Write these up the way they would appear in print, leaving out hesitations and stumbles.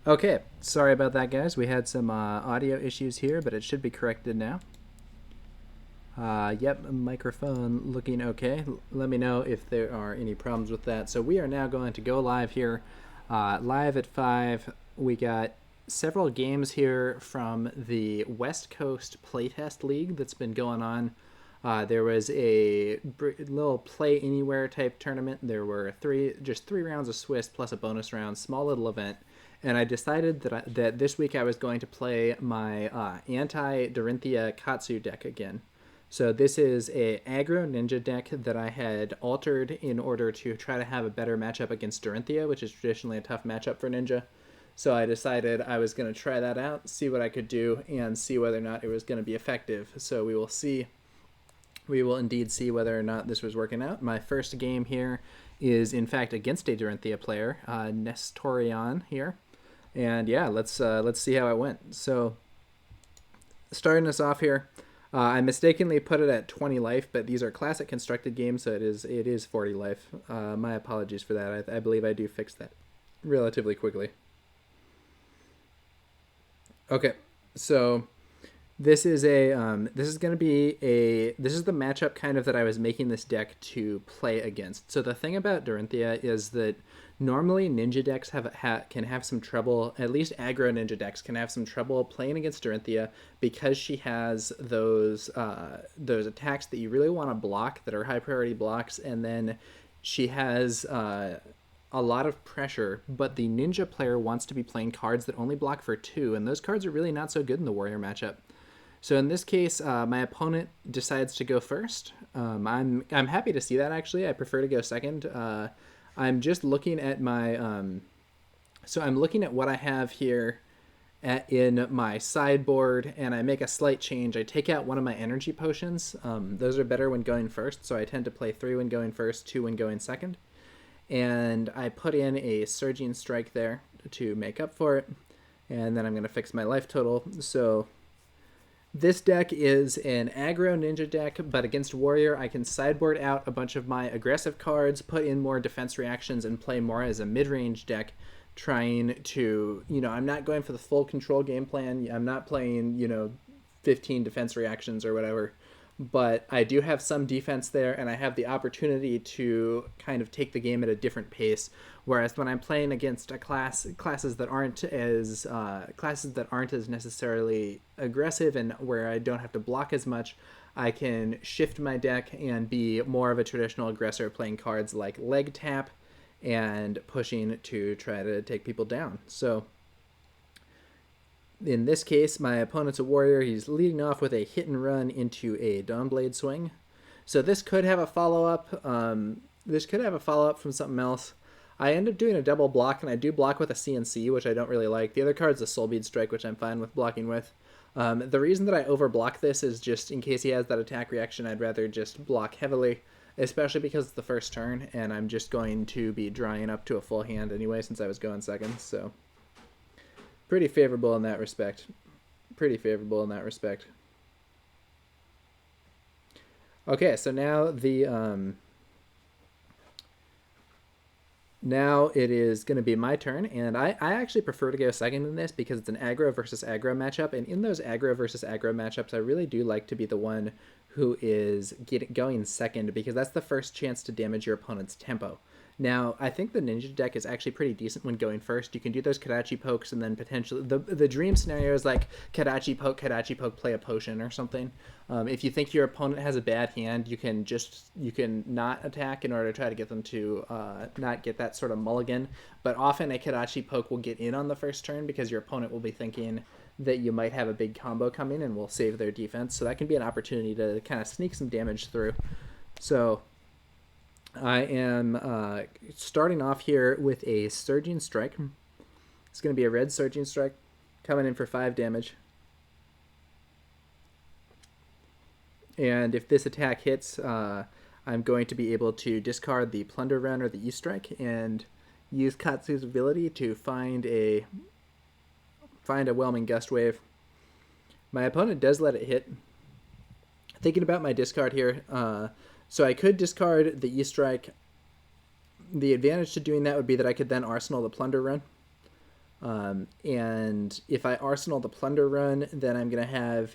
Okay, sorry about that, guys. We had some audio issues here, but it should be corrected now. Yep, microphone looking okay. Let me know if there are any problems with that. So we are now going to go live here, live at 5. We got several games here from the West Coast Playtest League that's been going on. There was a little play anywhere type tournament. There were just three rounds of Swiss plus a bonus round, small little event. And I decided that this week I was going to play my anti-Dorinthea Katsu deck again. So this is a aggro ninja deck that I had altered in order to try to have a better matchup against Dorinthea, which is traditionally a tough matchup for ninja. So I decided I was going to try that out, see what I could do, and see whether or not it was going to be effective. So we will see. We will indeed see whether or not this was working out. My first game here is, in fact, against a Dorinthea player, Nestorion here. And yeah, let's see how it went. So starting us off here, I mistakenly put it at 20 life, but these are classic constructed games, so it is 40 life. My apologies for that. I believe I do fix that relatively quickly. Okay, so this is this is the matchup kind of that I was making this deck to play against. So the thing about Dorinthea is that normally ninja decks can have some trouble, at least aggro ninja decks can have some trouble playing against Dorinthea because she has those attacks that you really want to block that are high priority blocks, and then she has a lot of pressure, but the ninja player wants to be playing cards that only block for 2, and those cards are really not so good in the warrior matchup. So in this case, my opponent decides to go first. I'm happy to see that, actually. I prefer to go second. I'm just looking at my so I'm looking at what I have here in my sideboard, and I make a slight change. I take out one of my energy potions. Those are better when going first, so I tend to play 3 when going first, 2 when going second. And I put in a Surging Strike there to make up for it. And then I'm going to fix my life total. So this deck is an aggro ninja deck, but against warrior, I can sideboard out a bunch of my aggressive cards, put in more defense reactions, and play more as a mid-range deck, trying to, I'm not going for the full control game plan. I'm not playing, 15 defense reactions or whatever. But I do have some defense there, and I have the opportunity to kind of take the game at a different pace. Whereas when I'm playing against classes that aren't as necessarily aggressive, and where I don't have to block as much, I can shift my deck and be more of a traditional aggressor, playing cards like leg tap and pushing to try to take people down. So in this case, my opponent's a warrior. He's leading off with a hit and run into a Dawnblade swing. So this could have a follow-up. This could have a follow-up from something else. I end up doing a double block, and I do block with a CNC, which I don't really like. The other card's a Soulbead Strike, which I'm fine with blocking with. The reason that I overblock this is just in case he has that attack reaction, I'd rather just block heavily, especially because it's the first turn, and I'm just going to be drawing up to a full hand anyway since I was going second, so pretty favorable in that respect. Okay, so now now it is going to be my turn, and I actually prefer to go second in this because it's an aggro versus aggro matchup, and in those aggro versus aggro matchups, I really do like to be the one who is going second, because that's the first chance to damage your opponent's tempo. Now, I think the ninja deck is actually pretty decent when going first. You can do those Kadachi pokes, and then potentially the dream scenario is like Kadachi poke, play a potion or something. If you think your opponent has a bad hand, you can not attack in order to try to get them to not get that sort of mulligan. But often a Kadachi poke will get in on the first turn because your opponent will be thinking that you might have a big combo coming and will save their defense. So that can be an opportunity to kind of sneak some damage through. So I am starting off here with a Surging Strike. It's going to be a red Surging Strike, coming in for 5 damage. And if this attack hits, I'm going to be able to discard the Plunder Run or the E-Strike and use Katsu's ability to find a Whelming Gust Wave. My opponent does let it hit. Thinking about my discard here, so I could discard the E-Strike. The advantage to doing that would be that I could then Arsenal the Plunder Run. And if I arsenal the plunder run, then I'm gonna have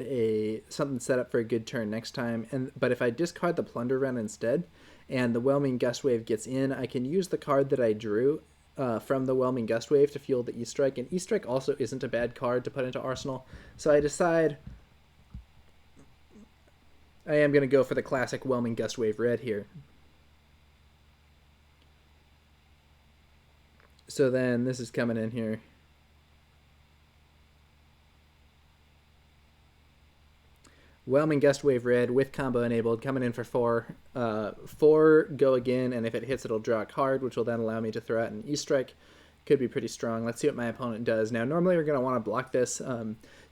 something set up for a good turn next time. But if I discard the plunder run instead, and the Whelming Gustwave gets in, I can use the card that I drew from the Whelming Gustwave to fuel the E-Strike. And E-Strike also isn't a bad card to put into Arsenal. So I decide I am going to go for the classic Whelming Gustwave red here. So then this is coming in here. Whelming Gustwave red with combo enabled, coming in for 4. 4 go again, and if it hits, it'll draw a card, which will then allow me to throw out an E-Strike. Could be pretty strong. Let's see what my opponent does. Now, normally we're going to want to block this.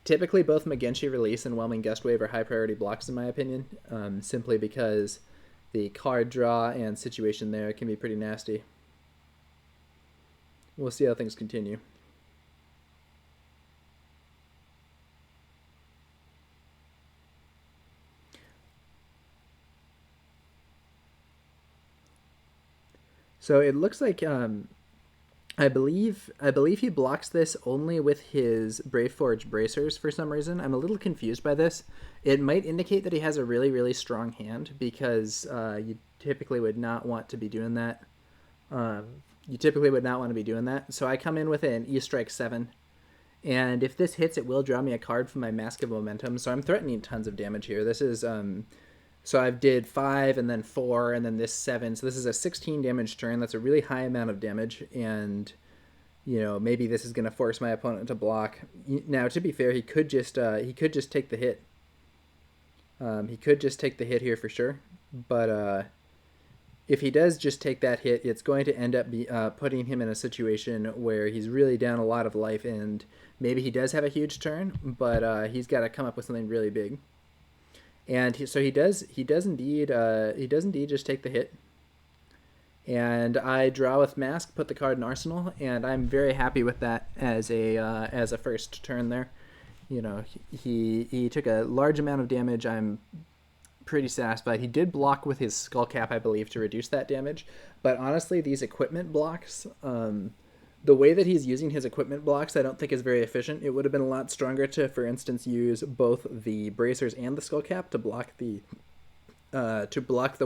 Typically, both Magenshi Release and Whelming Gustwave are high priority blocks, in my opinion, simply because the card draw and situation there can be pretty nasty. We'll see how things continue. So it looks like I believe he blocks this only with his Braveforge Bracers for some reason. I'm a little confused by this. It might indicate that he has a really, really strong hand, because you typically would not want to be doing that. So I come in with an E-Strike 7, and if this hits, it will draw me a card from my Mask of Momentum, so I'm threatening tons of damage here. This is... So I did 5 and then 4 and then this 7. So this is a 16 damage turn. That's a really high amount of damage. And, you know, maybe this is going to force my opponent to block. Now, to be fair, he could just take the hit. He could just take the hit here for sure. But if he does just take that hit, it's going to end up putting him in a situation where he's really down a lot of life. And maybe he does have a huge turn, but he's got to come up with something really big. And he does indeed just take the hit. And I draw with Mask, put the card in Arsenal, and I'm very happy with that as a first turn there. You know, he took a large amount of damage. I'm pretty satisfied. He did block with his Skullcap, I believe, to reduce that damage. But honestly, these equipment blocks, the way that he's using his equipment blocks, I don't think is very efficient. It would have been a lot stronger to, for instance, use both the Bracers and the Skullcap to block the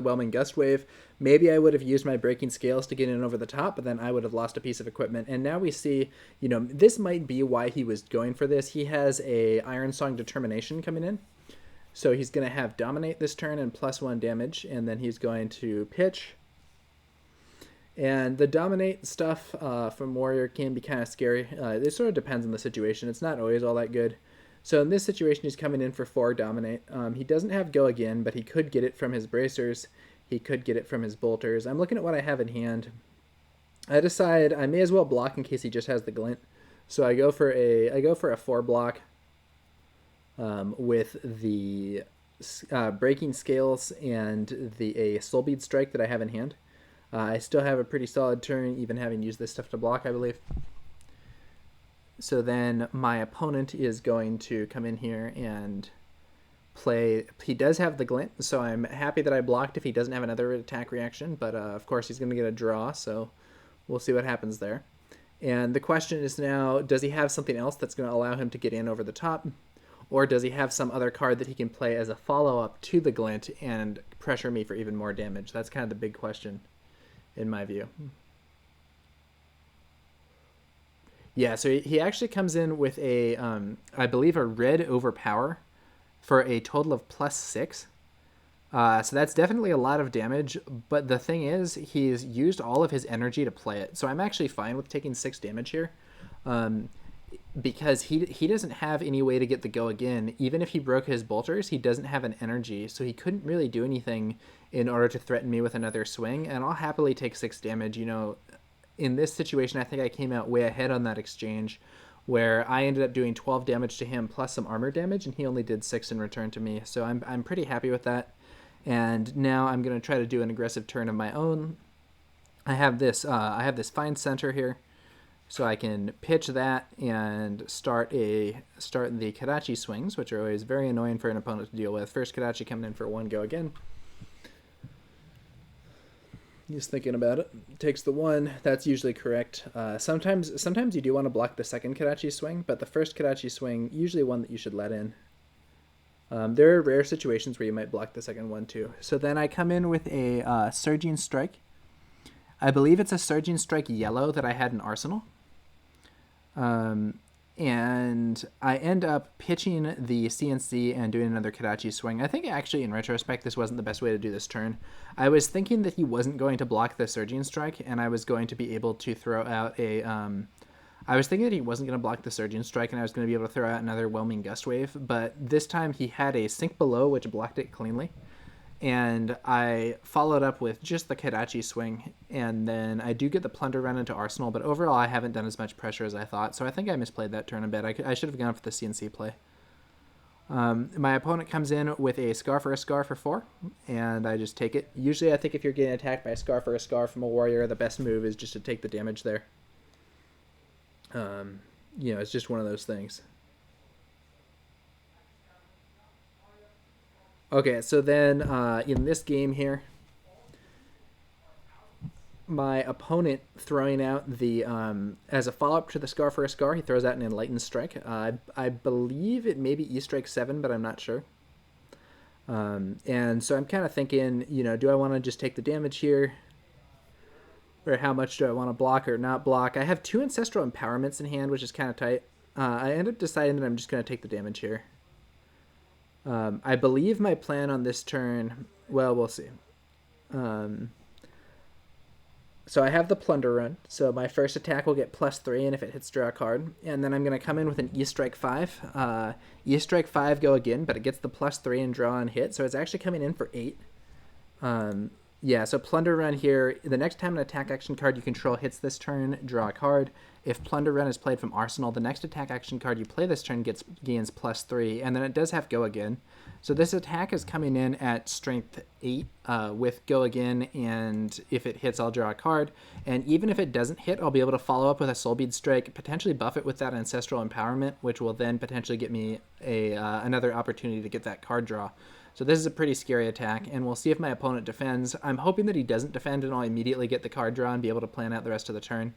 Whelming Gustwave. Maybe I would have used my Breaking Scales to get in over the top, but then I would have lost a piece of equipment. And now we see, you know, this might be why he was going for this. He has a Iron Song Determination coming in. So he's going to have Dominate this turn and +1 damage, and then he's going to pitch. And the Dominate stuff from Warrior can be kind of scary. It sort of depends on the situation. It's not always all that good. So in this situation, he's coming in for 4 Dominate. He doesn't have Go Again, but he could get it from his Bracers. He could get it from his Bolters. I'm looking at what I have in hand. I decide I may as well block in case he just has the Glint. So I go for a 4 block with the Breaking Scales and a Soul Bead Strike that I have in hand. I still have a pretty solid turn, even having used this stuff to block, I believe. So then my opponent is going to come in here and play. He does have the Glint, so I'm happy that I blocked if he doesn't have another attack reaction. But of course, he's going to get a draw, so we'll see what happens there. And the question is now, does he have something else that's going to allow him to get in over the top? Or does he have some other card that he can play as a follow-up to the Glint and pressure me for even more damage? That's kind of the big question, in my view. Yeah, so he actually comes in with a, I believe, a red Overpower for a total of +6. So that's definitely a lot of damage, but the thing is, he's used all of his energy to play it. So I'm actually fine with taking 6 damage here, because he doesn't have any way to get the Go Again. Even if he broke his Bolters, he doesn't have an energy, so he couldn't really do anything in order to threaten me with another swing, and I'll happily take 6 damage. You know, in this situation, I think I came out way ahead on that exchange, where I ended up doing 12 damage to him plus some armor damage, and he only did 6 in return to me. So I'm pretty happy with that. And now I'm going to try to do an aggressive turn of my own. I have this fine center here, so I can pitch that and start the Kadachi swings, which are always very annoying for an opponent to deal with. First Kadachi coming in for 1 Go Again. He's thinking about it. Takes the 1. That's usually correct. Sometimes you do want to block the second Kadachi swing, but the first Kadachi swing, usually one that you should let in. There are rare situations where you might block the second one too. So then I come in with a Surging Strike. I believe it's a Surging Strike yellow that I had in Arsenal. And I end up pitching the CNC and doing another Kadachi swing. I think actually in retrospect this wasn't the best way to do this turn. I was thinking that he wasn't going to block the Surging Strike and I was going to be able to throw out a... I was thinking that he wasn't going to block the Surging Strike and I was going to be able to throw out another Whelming Gust Wave, but this time he had a Sink Below which blocked it cleanly. And I followed up with just the Kadachi swing, and then I do get the Plunder Run into Arsenal, but overall I haven't done as much pressure as I thought, so I think I misplayed that turn a bit. I should have gone for the CNC play. My opponent comes in with a Scarf or a Scar for 4, and I just take it. Usually I think if you're getting attacked by a Scarf or a Scar from a warrior, the best move is just to take the damage there. It's just one of those things. Okay, so then in this game here, my opponent throwing out the, as a follow-up to the Scar for a Scar, he throws out an Enlightened Strike. I believe it may be E-Strike 7, but I'm not sure. And so I'm kind of thinking, do I want to just take the damage here? Or how much do I want to block or not block? I have 2 Ancestral Empowerments in hand, which is kind of tight. I end up deciding that I'm just going to take the damage here. I believe my plan on this turn, well, we'll see. So I have the Plunder Run, so my first attack will get +3, and if it hits, draw a card. And then I'm going to come in with an E-Strike 5. E-Strike 5 go again, but it gets the +3 and draw and hit, so it's actually coming in for 8. Yeah, so Plunder Run here, the next time an attack action card you control hits this turn, draw a card. If Plunder Run is played from Arsenal, the next attack action card you play this turn gains +3, and then it does have Go Again. So this attack is coming in at Strength 8 with Go Again, and if it hits, I'll draw a card. And even if it doesn't hit, I'll be able to follow up with a Soulbead Strike, potentially buff it with that Ancestral Empowerment, which will then potentially get me another opportunity to get that card draw. So this is a pretty scary attack, and we'll see if my opponent defends. I'm hoping that he doesn't defend, and I'll immediately get the card draw and be able to plan out the rest of the turn.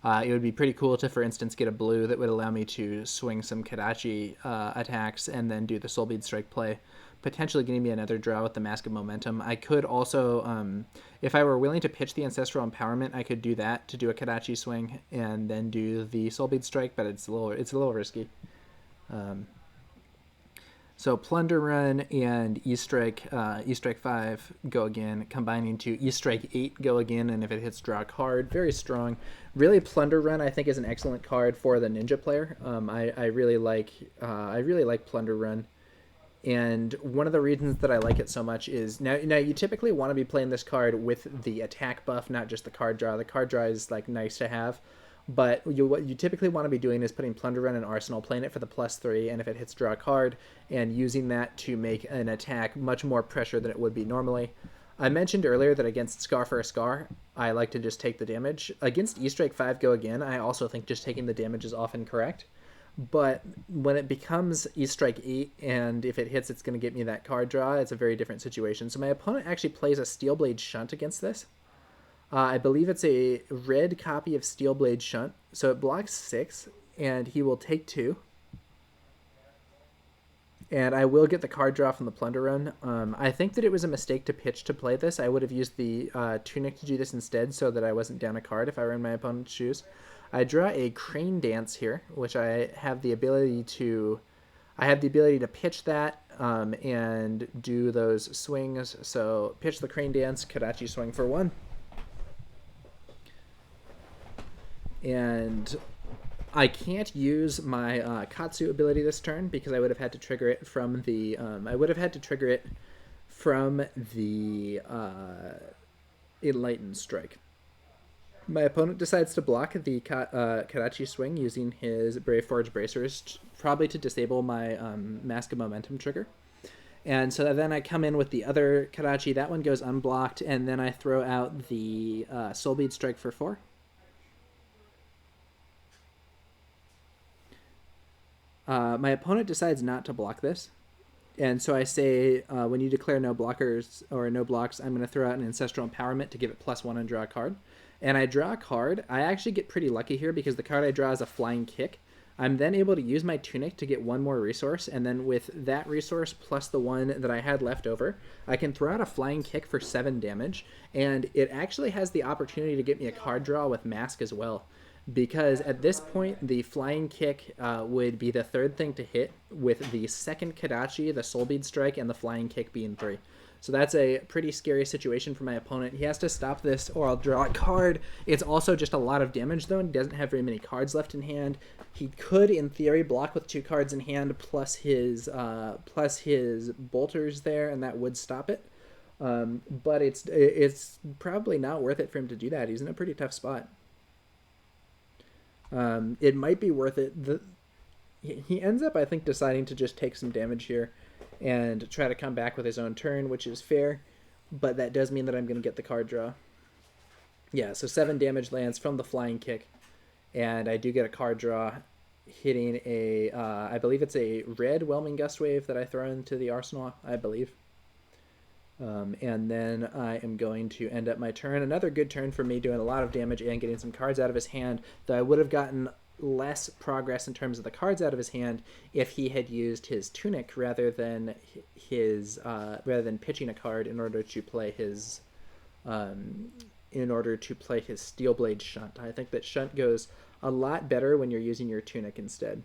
It would be pretty cool to, for instance, get a blue that would allow me to swing some Kadachi attacks and then do the Soulbead Strike play, potentially getting me another draw with the Mask of Momentum. I could also, if I were willing to pitch the Ancestral Empowerment, I could do that to do a Kadachi swing and then do the Soulbead Strike, but it's a little risky. So Plunder Run and E-Strike 5 go again, combining to E-Strike 8 go again, and if it hits, draw a card. Very strong. Really, Plunder Run I think is an excellent card for the Ninja player. I really like Plunder Run, and one of the reasons that I like it so much is now you typically want to be playing this card with the attack buff, not just the card draw. The card draw is like nice to have. But what you typically want to be doing is putting Plunder Run in Arsenal, playing it for the +3, and if it hits, draw a card, and using that to make an attack much more pressure than it would be normally. I mentioned earlier that against Scar for a Scar, I like to just take the damage. Against E-Strike 5 go again, I also think just taking the damage is often correct. But when it becomes E-Strike 8, and if it hits, it's going to get me that card draw, it's a very different situation. So my opponent actually plays a Steelblade Shunt against this. I believe it's a red copy of Steelblade Shunt, so it blocks 6, and he will take 2. And I will get the card draw from the Plunder Run. I think that it was a mistake to pitch to play this. I would have used the Tunic to do this instead so that I wasn't down a card if I were in my opponent's shoes. I draw a Crane Dance here, which I have the ability to... pitch that and do those swings. So pitch the Crane Dance, Kadachi swing for 1. And I can't use my Katsu ability this turn because I would have had to trigger it from the Enlightened Strike. My opponent decides to block the Kadachi swing using his Brave Forge Bracers, probably to disable my Mask of Momentum trigger. And so then I come in with the other Kadachi. That one goes unblocked, and then I throw out the Soulbead Strike for 4. My opponent decides not to block this, And so I say, when you declare no blockers or no blocks, I'm going to throw out an Ancestral Empowerment to give it +1 and draw a card. And I draw a card. I actually get pretty lucky here because the card I draw is a Flying Kick. I'm then able to use my Tunic to get one more resource, and then with that resource plus the one that I had left over, I can throw out a Flying Kick for 7 damage, and it actually has the opportunity to get me a card draw with Mask as well. Because at this point, the Flying Kick would be the third thing to hit, with the second Kadachi, the Soul Bead Strike, and the Flying Kick being 3. So that's a pretty scary situation for my opponent. He has to stop this or I'll draw a card. It's also just a lot of damage, though, and he doesn't have very many cards left in hand. He could, in theory, block with 2 cards in hand plus his bolters there, and that would stop it. But it's probably not worth it for him to do that. He's in a pretty tough spot. It might be worth it. He ends up, I think, deciding to just take some damage here and try to come back with his own turn, which is fair, but that does mean that I'm going to get the card draw. Yeah, so 7 damage lands from the Flying Kick, and I do get a card draw, hitting a, I believe it's a red Whelming Gust Wave that I throw into the arsenal, I believe. And then I am going to end up my turn. Another good turn for me, doing a lot of damage and getting some cards out of his hand, though I would have gotten less progress in terms of the cards out of his hand if he had used his Tunic rather than pitching a card in order to play his Steelblade Shunt. I think that Shunt goes a lot better when you're using your Tunic instead.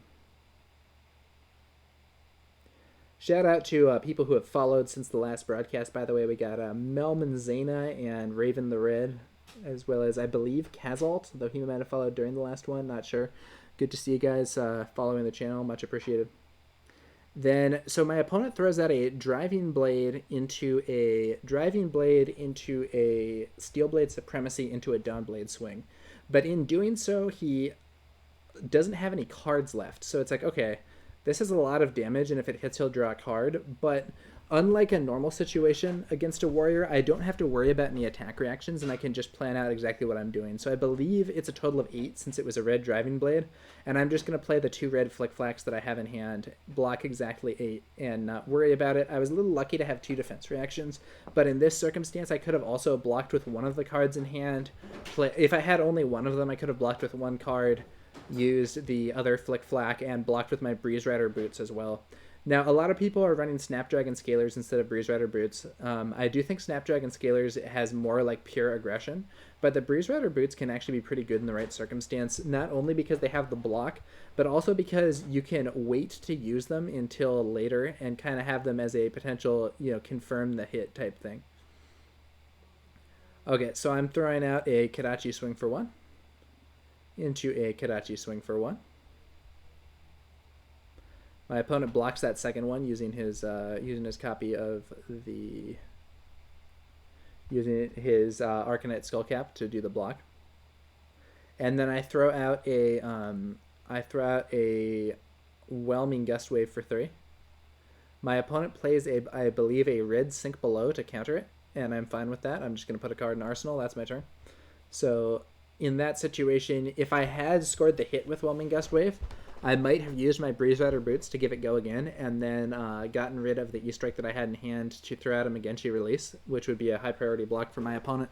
Shout out to people who have followed since the last broadcast, by the way. We got Melman Zena and Raven the Red, as well as, I believe, Kazalt, though he might have followed during the last one, not sure. Good to see you guys following the channel, much appreciated. Then, so my opponent throws out a Driving Blade into a Steelblade Supremacy into a Dawnblade Swing. But in doing so, he doesn't have any cards left. So it's like, okay, this is a lot of damage, and if it hits, he'll draw a card. But unlike a normal situation against a warrior, I don't have to worry about any attack reactions, and I can just plan out exactly what I'm doing. So I believe it's a total of 8 since it was a red Driving Blade, and I'm just going to play the 2 red Flick-Flacks that I have in hand, block exactly 8, and not worry about it. I was a little lucky to have 2 defense reactions, but in this circumstance, I could have also blocked with one of the cards in hand. If I had only one of them, I could have blocked with 1 card, used the other Flick-Flack, and blocked with my Breeze Rider Boots as well. Now, a lot of people are running Snapdragon Scalers instead of Breeze Rider Boots. I do think Snapdragon Scalers has more like pure aggression, but the Breeze Rider Boots can actually be pretty good in the right circumstance, not only because they have the block, but also because you can wait to use them until later and kind of have them as a potential, confirm the hit type thing. Okay, so I'm throwing out a Kadachi Swing for 1 into a Kadachi Swing for 1. My opponent blocks that second one using his copy of using his Arcanite Skullcap to do the block, and then I throw out a Whelming Gust Wave for 3. My opponent plays I believe a red Sink Below to counter it, and I'm fine with that. I'm just going to put a card in Arsenal. That's my turn. So in that situation, if I had scored the hit with Whelming Gust Wave, I might have used my Breeze Rider Boots to give it go again, and then gotten rid of the E-Strike that I had in hand to throw out a Megenchi Release, which would be a high priority block for my opponent.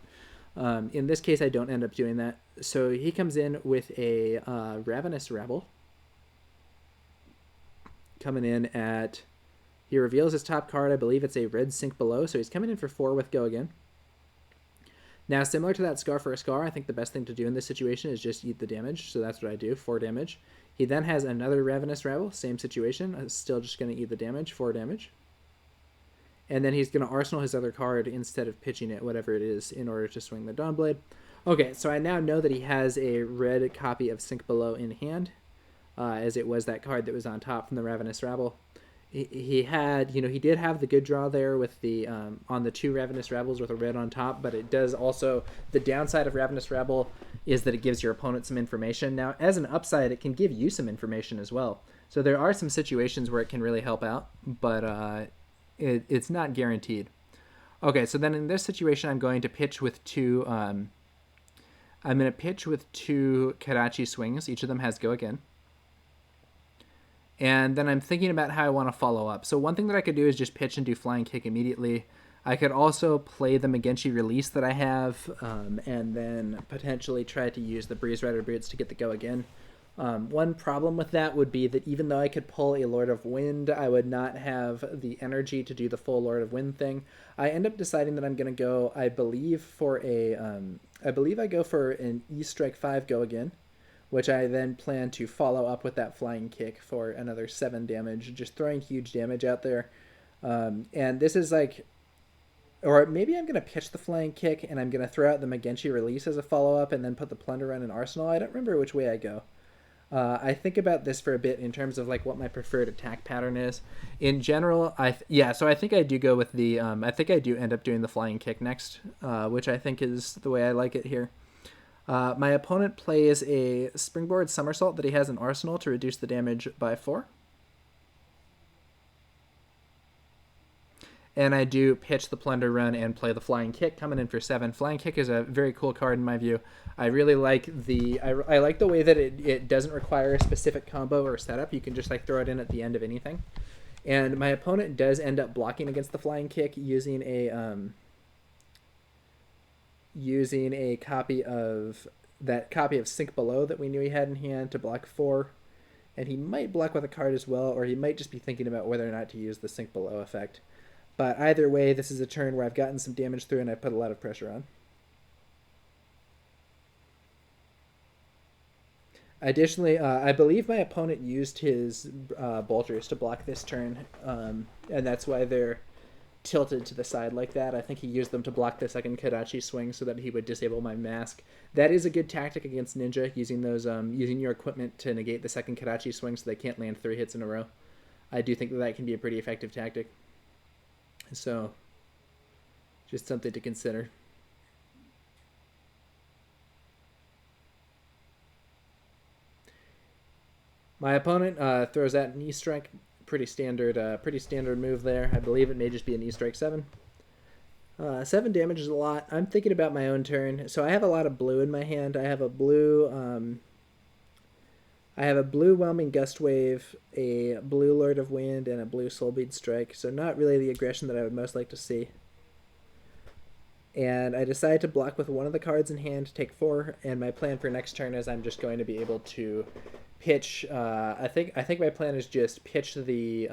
In this case, I don't end up doing that. So he comes in with a Ravenous Rabble. Coming in at... He reveals his top card. I believe it's a red Sink Below, so he's coming in for 4 with go again. Now, similar to that Scar for a Scar, I think the best thing to do in this situation is just eat the damage, so that's what I do, 4 damage. He then has another Ravenous Rabble, same situation. I'm still just going to eat the damage, 4 damage. And then he's going to Arsenal his other card instead of pitching it, whatever it is, in order to swing the Dawnblade. Okay, so I now know that he has a red copy of Sink Below in hand, as it was that card that was on top from the Ravenous Rabble. He had, he did have the good draw there with the, on the 2 Ravenous Rabbles with a red on top, but it does also, the downside of Ravenous Rabble is that it gives your opponent some information. Now, as an upside, it can give you some information as well. So there are some situations where it can really help out, but it's not guaranteed. Okay, so then in this situation, I'm going to pitch with 2, Kadachi Swings. Each of them has go again. And then I'm thinking about how I want to follow up. So one thing that I could do is just pitch and do Flying Kick immediately. I could also play the Magenshi release that I have, and then potentially try to use the Breeze Rider Boots to get the go again. One problem with that would be that even though I could pull a Lord of Wind, I would not have the energy to do the full Lord of Wind thing. I end up deciding that I'm going to go, I believe I go for an E-Strike 5 go again, which I then plan to follow up with that Flying Kick for another 7 damage, just throwing huge damage out there. And this is like, or maybe I'm going to pitch the Flying Kick and I'm going to throw out the Magenshi release as a follow-up and then put the Plunder Run in Arsenal. I don't remember which way I go. I think about this for a bit in terms of like what my preferred attack pattern is. In general, so I think I do go with the, I think I do end up doing the Flying Kick next, which I think is the way I like it here. My opponent plays a Springboard Somersault that he has in Arsenal to reduce the damage by 4. And I do pitch the Plunder Run and play the Flying Kick, coming in for 7. Flying Kick is a very cool card in my view. I really like I like the way that it doesn't require a specific combo or setup. You can just like throw it in at the end of anything. And my opponent does end up blocking against the Flying Kick using a copy of Sink Below that we knew he had in hand to block 4. And he might block with a card as well, or he might just be thinking about whether or not to use the Sink Below effect. But either way, this is a turn where I've gotten some damage through and I put a lot of pressure on. Additionally, I believe my opponent used his bolters to block this turn, and that's why they're tilted to the side like that. I think he used them to block the second Kadachi swing so that he would disable my mask. That is a good tactic against Ninja, using those using your equipment to negate the second Kadachi swing so they can't land 3 hits in a row. I do think that can be a pretty effective tactic. So, just something to consider. My opponent throws out an E-Strike. Pretty standard move there. I believe it may just be an E-Strike 7. 7 damage is a lot. I'm thinking about my own turn. So I have a lot of blue in my hand. I have a blue Whelming Gust Wave, a blue Lord of Wind, and a blue Soulbead Strike. So not really the aggression that I would most like to see. And I decide to block with one of the cards in hand to take 4. And my plan for next turn is I'm just going to be able to pitch. I think my plan is just pitch the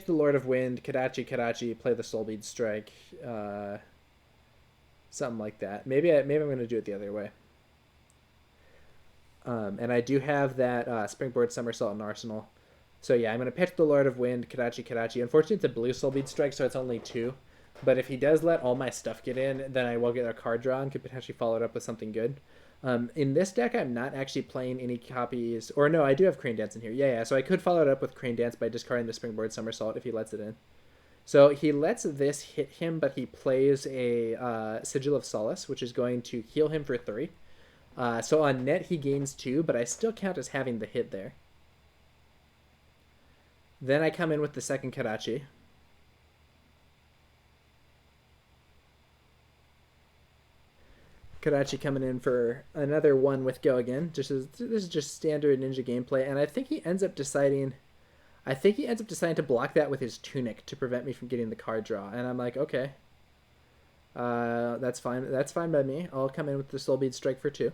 Lord of Wind, Kadachi, play the Soulbead Strike, something like that. Maybe I'm going to do it the other way. And I do have that Springboard Somersault in Arsenal. So yeah, I'm going to pitch the Lord of Wind, Kadachi. Unfortunately, it's a blue Soulbead Strike, so it's only 2. But if he does let all my stuff get in, then I will get a card draw and could potentially follow it up with something good. In this deck, I'm not actually playing any copies. Or no, I do have Crane Dance in here. Yeah, so I could follow it up with Crane Dance by discarding the Springboard Somersault if he lets it in. So he lets this hit him, but he plays a Sigil of Solace, which is going to heal him for 3. So on net, he gains 2, but I still count as having the hit there. Then I come in with the second Kadachi. Kadachi coming in for another 1 with go again. This is just standard Ninja gameplay, and I think he ends up deciding to block that with his Tunic to prevent me from getting the card draw. And I'm like, okay, that's fine. That's fine by me. I'll come in with the Soulbead Strike for 2.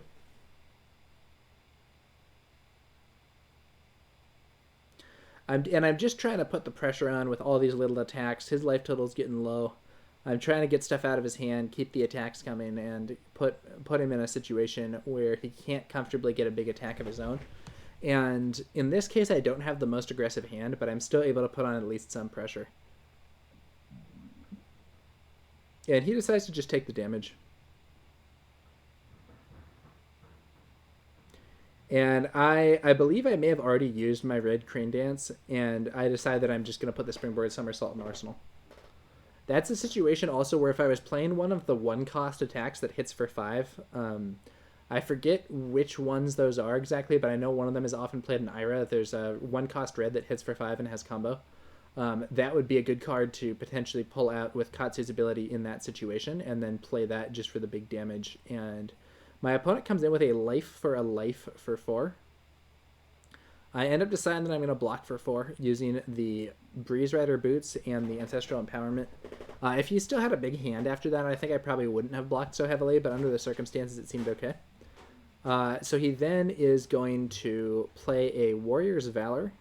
I'm just trying to put the pressure on with all these little attacks. His life total's getting low. I'm trying to get stuff out of his hand, keep the attacks coming, and put him in a situation where he can't comfortably get a big attack of his own. And in this case, I don't have the most aggressive hand, but I'm still able to put on at least some pressure. Yeah, and he decides to just take the damage. And I believe I may have already used my red Crane Dance, and I decide that I'm just going to put the Springboard Somersault in Arsenal. That's a situation also where if I was playing one of the 1-cost attacks that hits for 5, I forget which ones those are exactly, but I know one of them is often played in Ira. There's a 1-cost red that hits for 5 and has combo. That would be a good card to potentially pull out with Katsu's ability in that situation, and then play that just for the big damage. And my opponent comes in with a life for 4. I end up deciding that I'm going to block for 4 using the Breeze Rider Boots and the Ancestral Empowerment. If he still had a big hand after that, I think I probably wouldn't have blocked so heavily, but under the circumstances, it seemed okay. So he then is going to play a Warrior's Valor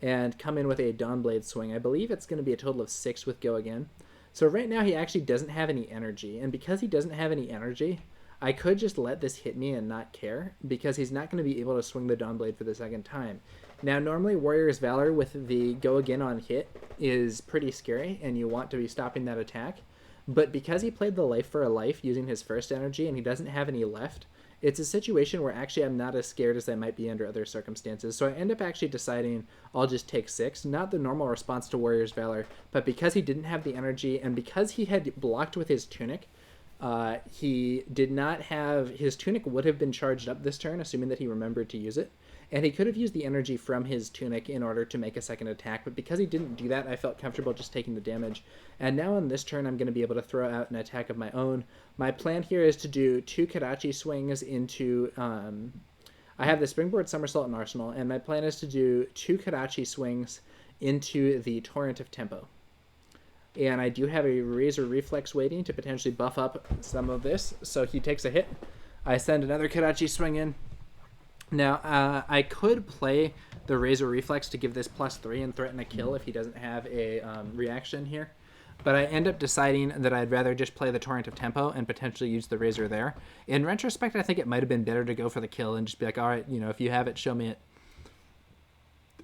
and come in with a Dawnblade Swing. I believe it's going to be a total of 6 with Go Again. So right now he actually doesn't have any energy, and because he doesn't have any energy, I could just let this hit me and not care, because he's not going to be able to swing the Dawnblade for the second time. Now, normally Warrior's Valor with the Go Again on hit is pretty scary, and you want to be stopping that attack. But because he played the Life for a Life using his first energy, and he doesn't have any left, it's a situation where actually I'm not as scared as I might be under other circumstances. So I end up actually deciding I'll just take 6. Not the normal response to Warrior's Valor, but because he didn't have the energy, and because he had blocked with his Tunic, he did not have... His Tunic would have been charged up this turn, assuming that he remembered to use it. And he could have used the energy from his Tunic in order to make a second attack, but because he didn't do that, I felt comfortable just taking the damage. And now on this turn, I'm going to be able to throw out an attack of my own. My plan here is to do 2 Kadachi swings into... I have the Springboard Somersault in Arsenal, and my plan is to do 2 Kadachi swings into the Torrent of Tempo. And I do have a Razor Reflex waiting to potentially buff up some of this, so he takes a hit. I send another Kadachi swing in. Now, I could play the Razor Reflex to give this +3 and threaten a kill if he doesn't have a reaction here. But I end up deciding that I'd rather just play the Torrent of Tempo and potentially use the Razor there. In retrospect, I think it might have been better to go for the kill and just be like, all right, if you have it, show me it.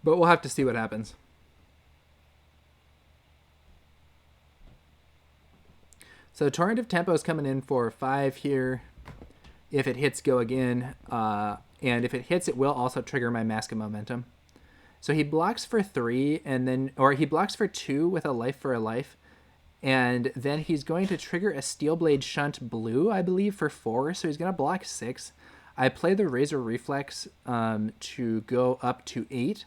But we'll have to see what happens. So Torrent of Tempo is coming in for 5 here. If it hits, Go Again. And if it hits, it will also trigger my Mask of Momentum. So he blocks for 3, or he blocks for 2 with a Life for a Life. And then he's going to trigger a Steelblade Shunt Blue, I believe, for 4. So he's going to block 6. I play the Razor Reflex to go up to 8.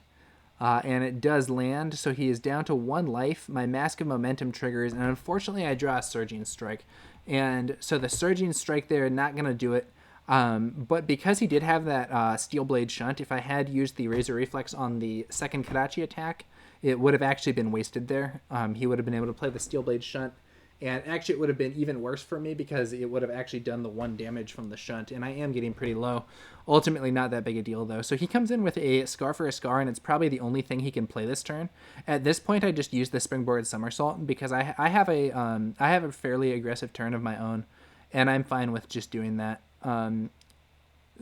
And it does land, so he is down to 1 life. My Mask of Momentum triggers, and unfortunately I draw a Surging Strike. And so the Surging Strike there, not going to do it. But because he did have that Steelblade Shunt, if I had used the Razor Reflex on the second Kadachi attack, it would have actually been wasted there. He would have been able to play the Steelblade Shunt, and actually it would have been even worse for me because it would have actually done the 1 damage from the Shunt, and I am getting pretty low. Ultimately not that big a deal, though. So he comes in with a Scar for a Scar, and it's probably the only thing he can play this turn. At this point, I just use the Springboard Somersault because I have a fairly aggressive turn of my own, and I'm fine with just doing that.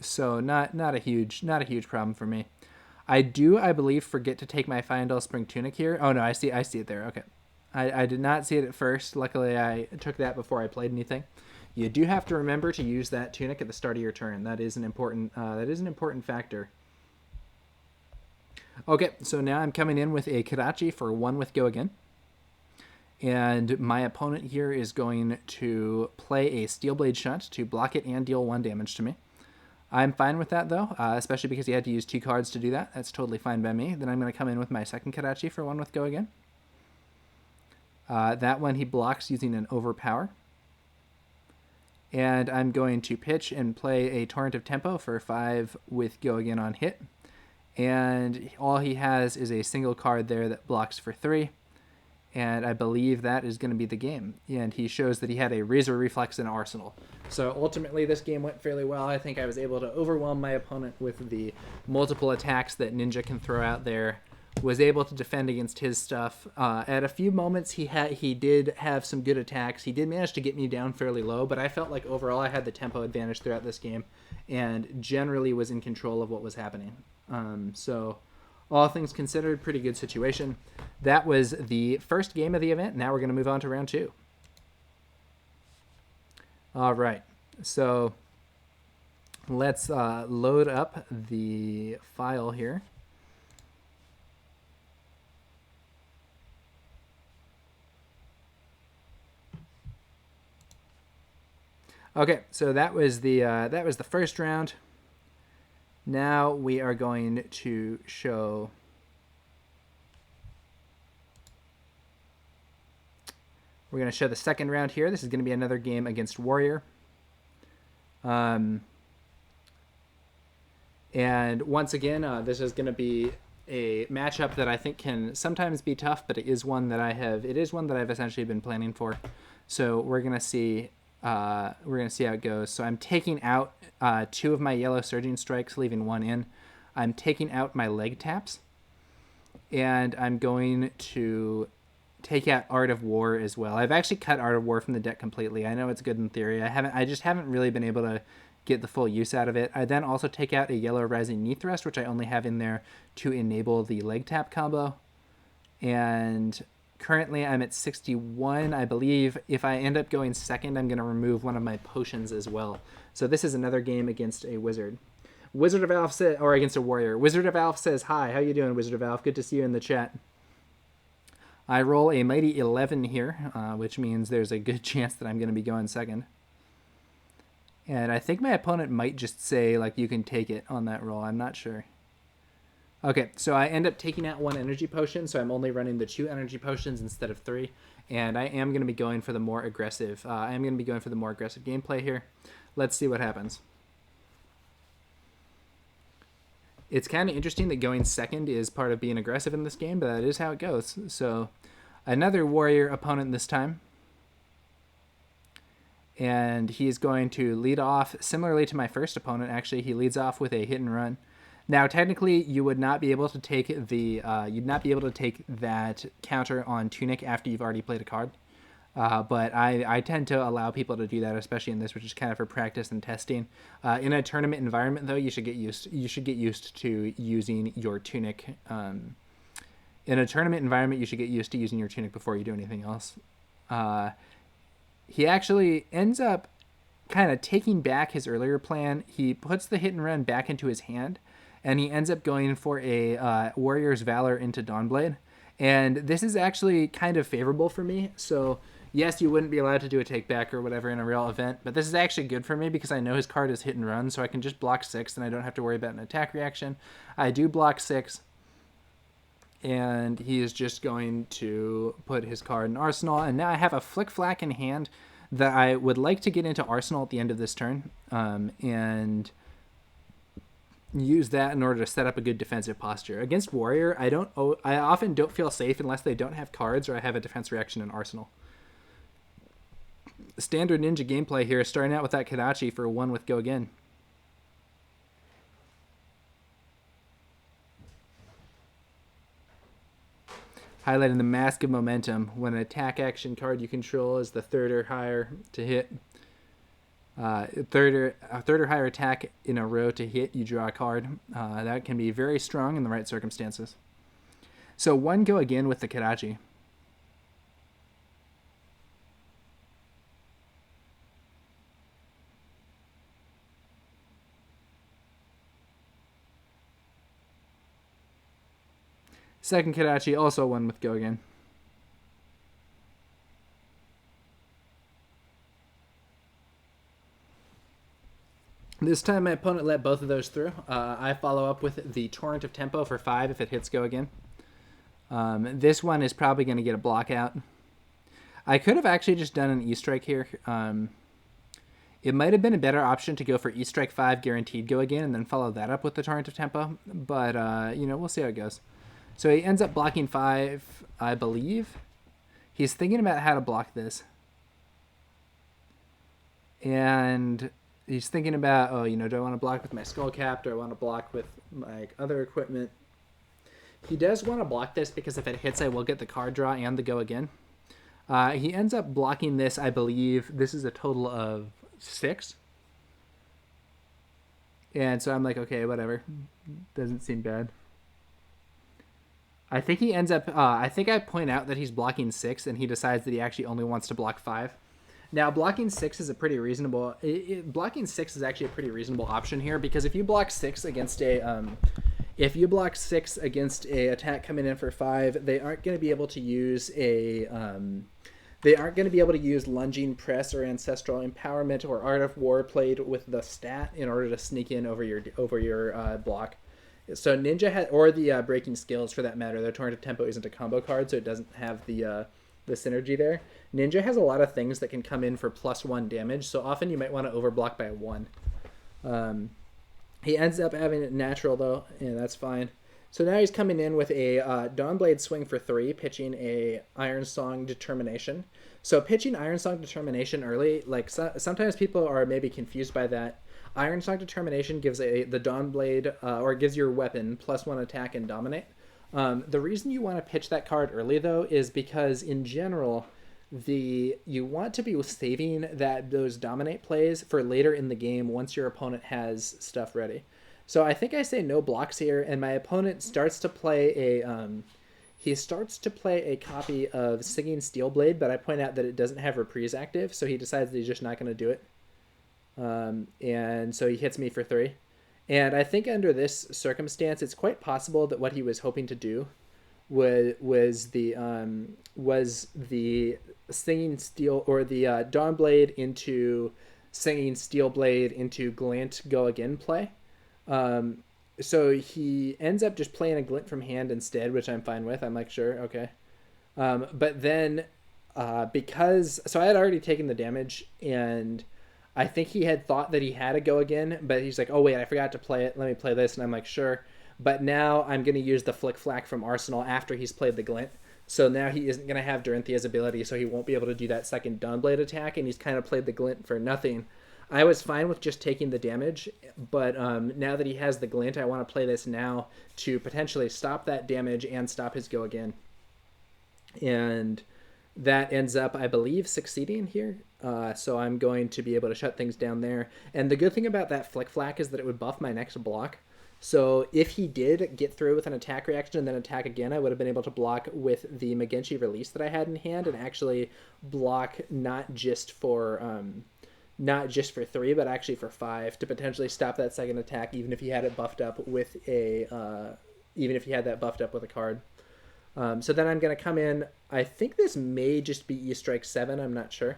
So not a huge problem for me. I believe, forget to take my Fyendal Spring Tunic here. Oh no, I see it there. Okay. I did not see it at first. Luckily, I took that before I played anything. You do have to remember to use that tunic at the start of your turn. That is an important factor. Okay, so now I'm coming in with a Kadachi for 1 with Go Again. And my opponent here is going to play a Steelblade Shunt to block it and deal 1 damage to me. I'm fine with that, though, especially because he had to use 2 cards to do that. That's totally fine by me. Then I'm going to come in with my second Kadachi for 1 with Go Again. That one he blocks using an Overpower. And I'm going to pitch and play a Torrent of Tempo for 5 with Go Again on hit. And all he has is a single card there that blocks for 3. And I believe that is going to be the game. And he shows that he had a Razor Reflex in Arsenal. So ultimately this game went fairly well. I think I was able to overwhelm my opponent with the multiple attacks that Ninja can throw out there. Was able to defend against his stuff. At a few moments, he did have some good attacks. He did manage to get me down fairly low, but I felt like overall I had the tempo advantage throughout this game and generally was in control of what was happening. So all things considered, pretty good situation. That was the first game of the event. Now we're going to move on to round 2. All right, so let's load up the file here. Okay, so that was the first round. Now we are going to show the second round here. This is going to be another game against Warrior. And once again, this is going to be a matchup that I think can sometimes be tough, but it is one that I've essentially been planning for. So we're gonna see how it goes. So I'm taking out 2 of my yellow Surging Strikes, leaving 1 in. I'm taking out my leg taps, and I'm going to take out Art of War as well. I've actually cut Art of War from the deck completely. I know it's good in theory. I just haven't really been able to get the full use out of it. I then also take out a yellow Rising Knee Thrust, which I only have in there to enable the leg tap combo. And currently I'm at 61. I believe if I end up going second, I'm going to remove one of my potions as well. So this is another game against a wizard. Wizard of Alf says, or against a warrior. Wizard of Alf says, hi, how you doing, Wizard of Alf? Good to see you in the chat. I roll a mighty 11 here, which means there's a good chance that I'm going to be going second. And I think my opponent might just say, like, you can take it on that roll. I'm not sure. Okay, so I end up taking out 1 energy potion, so I'm only running the 2 energy potions instead of 3. And I am going to be going for the more aggressive. Gameplay here. Let's see what happens. It's kind of interesting that going second is part of being aggressive in this game, but that is how it goes. So another warrior opponent this time. And he's going to lead off similarly to my first opponent. Actually, he leads off with a hit and run. Now, technically, you would not be able to take that counter on Tunic after you've already played a card. But I tend to allow people to do that, especially in this, which is kind of for practice and testing. In a tournament environment, though, you should get used to using your Tunic. In a tournament environment, you should get used to using your Tunic before you do anything else. He actually ends up kind of taking back his earlier plan. He puts the hit and run back into his hand, and he ends up going for a Warrior's Valor into Dawnblade. And this is actually kind of favorable for me. So yes, you wouldn't be allowed to do a take back or whatever in a real event, but this is actually good for me because I know his card is hit and run, so I can just block 6 and I don't have to worry about an attack reaction. I do block 6. And he is just going to put his card in Arsenal. And now I have a Flick Flack in hand that I would like to get into Arsenal at the end of this turn. And use that in order to set up a good defensive posture. Against Warrior, I often don't feel safe unless they don't have cards or I have a defense reaction in Arsenal. Standard Ninja gameplay here, starting out with that Kadachi for 1 with Go Again. Highlighting the Mask of Momentum. When an attack action card you control is the 3rd or higher to hit. Third or higher attack in a row to hit, you draw a card. That can be very strong in the right circumstances. So 1 Go Again with the Kadachi. Second Kadachi, also 1 with Go Again. This time my opponent let both of those through. I follow up with the Torrent of Tempo for 5 if it hits Go Again. This one is probably going to get a block out. I could have actually just done an E-Strike here. It might have been a better option to go for E-Strike 5 guaranteed Go Again and then follow that up with the Torrent of Tempo. But, we'll see how it goes. So he ends up blocking 5, I believe. He's thinking about how to block this. And he's thinking about, do I want to block with my skull cap? Do I want to block with my other equipment? He does want to block this because if it hits, I will get the card draw and the Go Again. He ends up blocking this, I believe. This is a total of 6. And so I'm like, okay, whatever. Doesn't seem bad. I think he ends up, I think I point out that he's blocking 6 and he decides that he actually only wants to block 5. Now, blocking 6 is a pretty reasonable, blocking 6 is actually a pretty reasonable option here because if you block 6 against a, attack coming in for 5, they aren't going to be able to use Lunging Press or Ancestral Empowerment or Art of War played with the stat in order to sneak in over your block. So Ninja or the Breaking Skills for that matter. Their Torrent of Tempo isn't a combo card, so it doesn't have the synergy there. Ninja has a lot of things that can come in for +1 damage, so often you might want to overblock by 1. He ends up having it natural though, and that's fine. So now he's coming in with a Dawnblade Swing for 3, pitching a Iron Song Determination. So pitching Iron Song Determination early, like sometimes people are maybe confused by that. Iron Song Determination gives the Dawnblade, or gives your weapon +1 attack and dominate. The reason you want to pitch that card early though is because in general, you want to be saving those dominate plays for later in the game once your opponent has stuff ready. So I think I say no blocks here, and my opponent starts to play a copy of Singing Steelblade, but I point out that it doesn't have reprise active, so he decides that he's just not going to do it. And so he hits me for 3. And I think under this circumstance, it's quite possible that what he was hoping to do was the Singing Steel, or the Dawnblade into Singing Steelblade into Glint Go Again play. So he ends up just playing a Glint from hand instead, which I'm fine with. I'm like, sure, okay. But then so I had already taken the damage, and I think he had thought that he had a Go Again, but he's like, oh wait, I forgot to play it. Let me play this. And I'm like, sure. But now I'm going to use the Flick Flack from Arsenal after he's played the Glint. So now he isn't going to have Dorinthea's ability, so he won't be able to do that second Dawnblade attack, and he's kind of played the Glint for nothing. I was fine with just taking the damage, but now that he has the Glint, I want to play this now to potentially stop that damage and stop his Go Again. And that ends up, I believe, succeeding here. So I'm going to be able to shut things down there. And the good thing about that Flick Flack is that it would buff my next block. So if he did get through with an attack reaction and then attack again, I would have been able to block with the Magenshi Release that I had in hand and actually block not just for 3, but actually for 5 to potentially stop that second attack, even if he had it buffed up with a card. So then I'm going to come in. I think this may just be E-Strike 7. I'm not sure.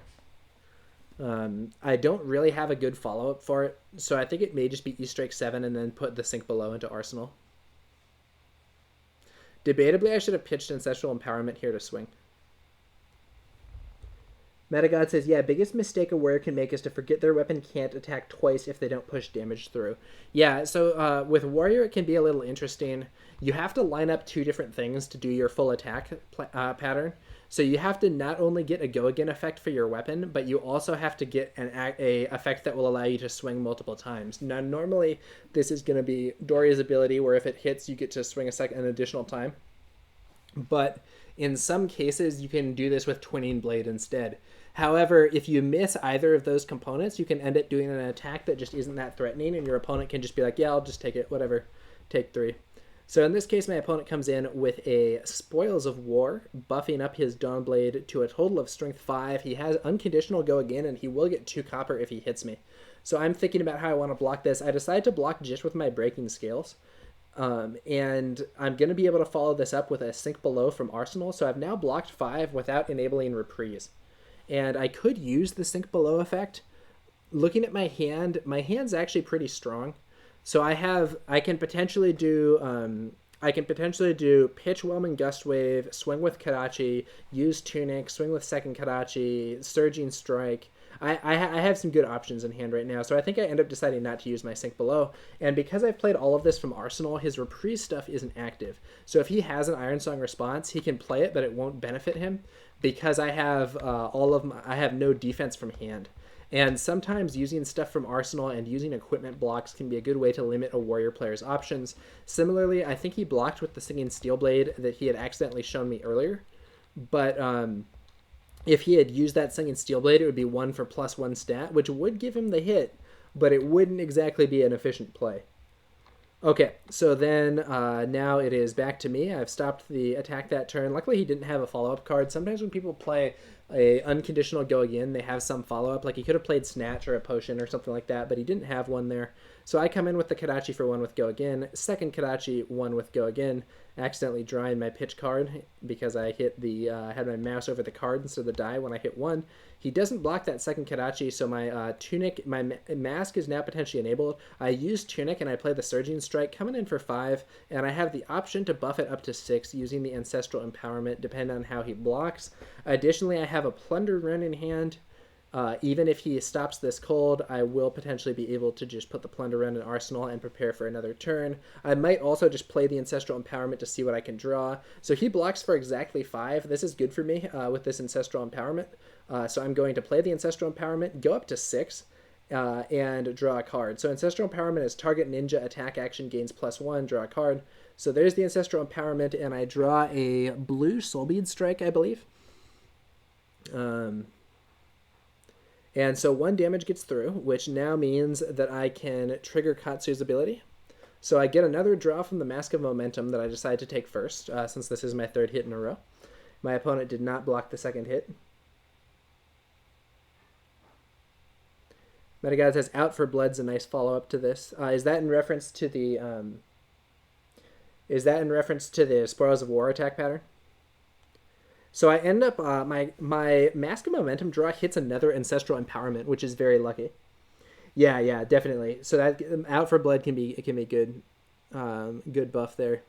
I don't really have a good follow-up for it, so I think it may just be E-Strike 7 and then put the Sink Below into Arsenal. Debatably, I should have pitched Ancestral Empowerment here to swing. Metagod says, yeah, biggest mistake a warrior can make is to forget their weapon can't attack twice if they don't push damage through. Yeah, so with warrior, it can be a little interesting. You have to line up 2 different things to do your full attack pattern. So you have to not only get a Go Again effect for your weapon, but you also have to get a effect that will allow you to swing multiple times. Now, normally, this is going to be Doria's ability, where if it hits, you get to swing an additional time. But in some cases, you can do this with Twinning Blade instead. However, if you miss either of those components, you can end up doing an attack that just isn't that threatening, and your opponent can just be like, yeah, I'll just take it, whatever, take 3. So in this case, my opponent comes in with a Spoils of War, buffing up his Dawnblade to a total of Strength 5. He has unconditional Go Again, and he will get 2 copper if he hits me. So I'm thinking about how I want to block this. I decided to block just with my Breaking Scales. And I'm going to be able to follow this up with a Sink Below from Arsenal. So I've now blocked 5 without enabling Reprise. And I could use the Sink Below effect. Looking at my hand's actually pretty strong. So I can potentially do Pitch Whelming Gustwave, swing with Kadachi, use Tunic, swing with second Kadachi, Surging Strike. I have some good options in hand right now, so I think I end up deciding not to use my Sink Below. And because I've played all of this from Arsenal, his Reprise stuff isn't active. So if he has an Iron Song response, he can play it, but it won't benefit him because I have I have no defense from hand. And sometimes using stuff from Arsenal and using equipment blocks can be a good way to limit a warrior player's options. Similarly, I think he blocked with the Singing Steelblade that he had accidentally shown me earlier. But if he had used that Singing Steelblade, it would be 1 for +1 stat, which would give him the hit, but it wouldn't exactly be an efficient play. Okay, so then now it is back to me. I've stopped the attack that turn. Luckily, he didn't have a follow-up card. Sometimes when people play a unconditional Go Again, they have some follow-up. Like he could have played Snatch or a Potion or something like that, but he didn't have one there. So I come in with the Kadachi for 1 with Go Again. Second Kadachi, 1 with Go Again. Accidentally drawing my pitch card because I hit had my mouse over the card instead of the die when I hit 1. He doesn't block that second Kadachi, so my Tunic, my mask is now potentially enabled. I use Tunic and I play the Surging Strike, coming in for 5, and I have the option to buff it up to 6 using the Ancestral Empowerment, depending on how he blocks. Additionally, I have a Plunder Run in hand. Even if he stops this cold, I will potentially be able to just put the Plunder Run in Arsenal and prepare for another turn. I might also just play the Ancestral Empowerment to see what I can draw. So he blocks for exactly 5. This is good for me with this Ancestral Empowerment. So I'm going to play the Ancestral Empowerment, go up to 6, and draw a card. So Ancestral Empowerment is target ninja attack action gains +1, draw a card. So there's the Ancestral Empowerment, and I draw a blue Soulbead Strike, I believe. And so 1 damage gets through, which now means that I can trigger Katsu's ability. So I get another draw from the Mask of Momentum that I decide to take first, since this is my 3rd hit in a row. My opponent did not block the 2nd hit. Metagod says Out for Blood's a nice follow-up to this. Is that in reference to the Spoils of War attack pattern? So I end up, my Mask of Momentum draw hits another Ancestral Empowerment, which is very lucky. Yeah, definitely. So that Out for Blood can be good, good buff there.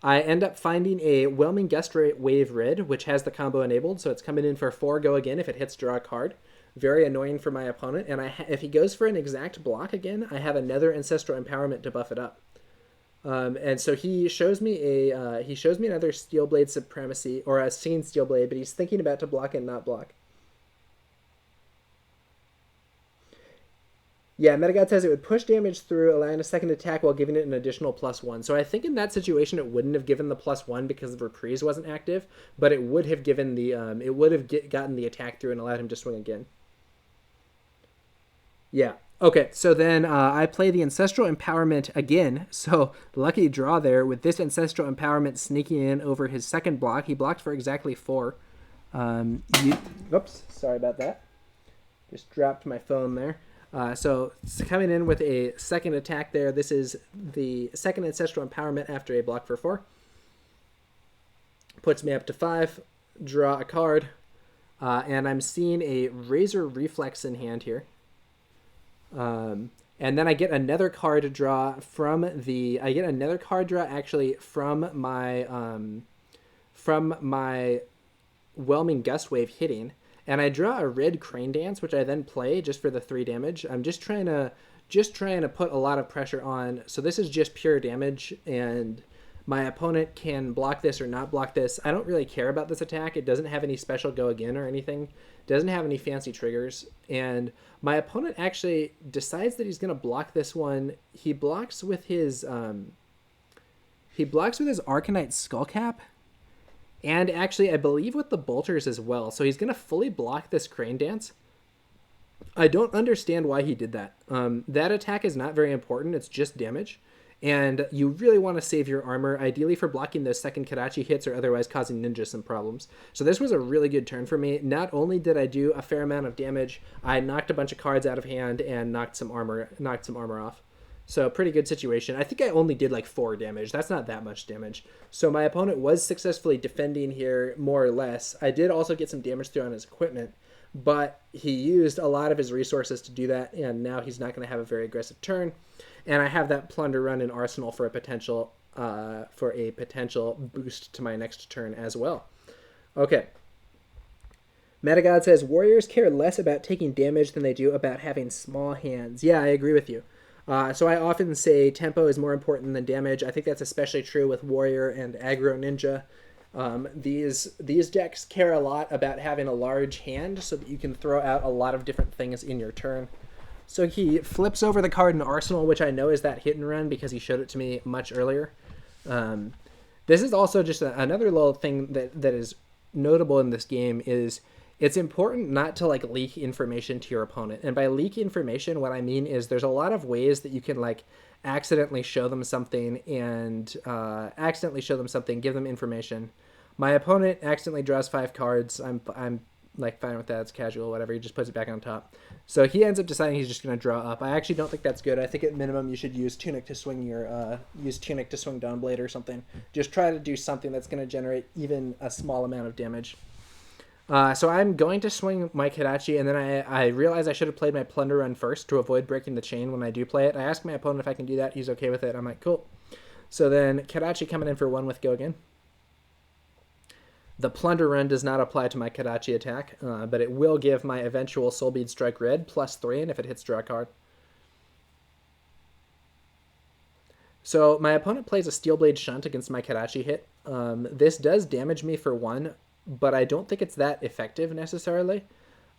I end up finding a Whelming Gust Wave Red, which has the combo enabled, so it's coming in for 4 go again if it hits draw a card. Very annoying for my opponent, and if he goes for an exact block again, I have another Ancestral Empowerment to buff it up. And so he shows me another Steelblade Supremacy, or a Seen Steelblade, but he's thinking about to block and not block. Yeah, Metagod says it would push damage through, allowing a 2nd attack while giving it an additional +1. So I think in that situation it wouldn't have given the +1 because the reprise wasn't active, but it would have given the gotten the attack through and allowed him to swing again. Yeah. Okay, so then I play the Ancestral Empowerment again. So lucky draw there with this Ancestral Empowerment sneaking in over his 2nd block. He blocked for exactly 4. Oops, sorry about that. Just dropped my phone there. So coming in with a 2nd attack there. This is the 2nd Ancestral Empowerment after a block for 4. Puts me up to 5. Draw a card. And I'm seeing a Razor Reflex in hand here. And then I get another card draw from my Whelming Gust Wave hitting, and I draw a red Crane Dance, which I then play just for the 3 damage. I'm just trying to put a lot of pressure on. So this is just pure damage, and my opponent can block this or not block this. I don't really care about this attack. It doesn't have any special go again or anything. It doesn't have any fancy triggers. And my opponent actually decides that he's going to block this one. He blocks with his Arcanite Skullcap. And actually, I believe with the Bolters as well. So he's going to fully block this Crane Dance. I don't understand why he did that. That attack is not very important. It's just damage. And you really want to save your armor, ideally for blocking those 2nd Kadachi hits or otherwise causing Ninja some problems. So this was a really good turn for me. Not only did I do a fair amount of damage, I knocked a bunch of cards out of hand and knocked some armor off. So pretty good situation. I think I only did like 4 damage. That's not that much damage. So my opponent was successfully defending here, more or less. I did also get some damage through on his equipment, but he used a lot of his resources to do that, and now he's not going to have a very aggressive turn. And I have that Plunder Run in Arsenal for a potential boost to my next turn as well. Okay. Metagod says, Warriors care less about taking damage than they do about having small hands. Yeah, I agree with you. So I often say tempo is more important than damage. I think that's especially true with Warrior and Aggro Ninja. These decks care a lot about having a large hand so that you can throw out a lot of different things in your turn. So he flips over the card in Arsenal, which I know is that hit and run because he showed it to me much earlier. This is also just another little thing that is notable in this game is it's important not to like leak information to your opponent. And by leak information, what I mean is there's a lot of ways that you can like accidentally show them something, give them information. My opponent accidentally draws 5 cards. I'm like fine with that. It's casual, whatever. He just puts it back on top. So he ends up deciding he's just going to draw up. I actually don't think that's good. I think at minimum you should use Tunic to swing Dawnblade or something. Just try to do something that's going to generate even a small amount of damage. So I'm going to swing my Kadachi, and then I realize I should have played my Plunder Run first to avoid breaking the chain when I do play it. I ask my opponent if I can do that. He's okay with it. I'm like, cool. So then Kadachi coming in for 1 with go again. The Plunder Run does not apply to my Kadachi attack, but it will give my eventual Soulbead Strike Red +3, and if it hits, draw a card. So my opponent plays a Steelblade Shunt against my Kadachi hit. This does damage me for 1, but I don't think it's that effective necessarily.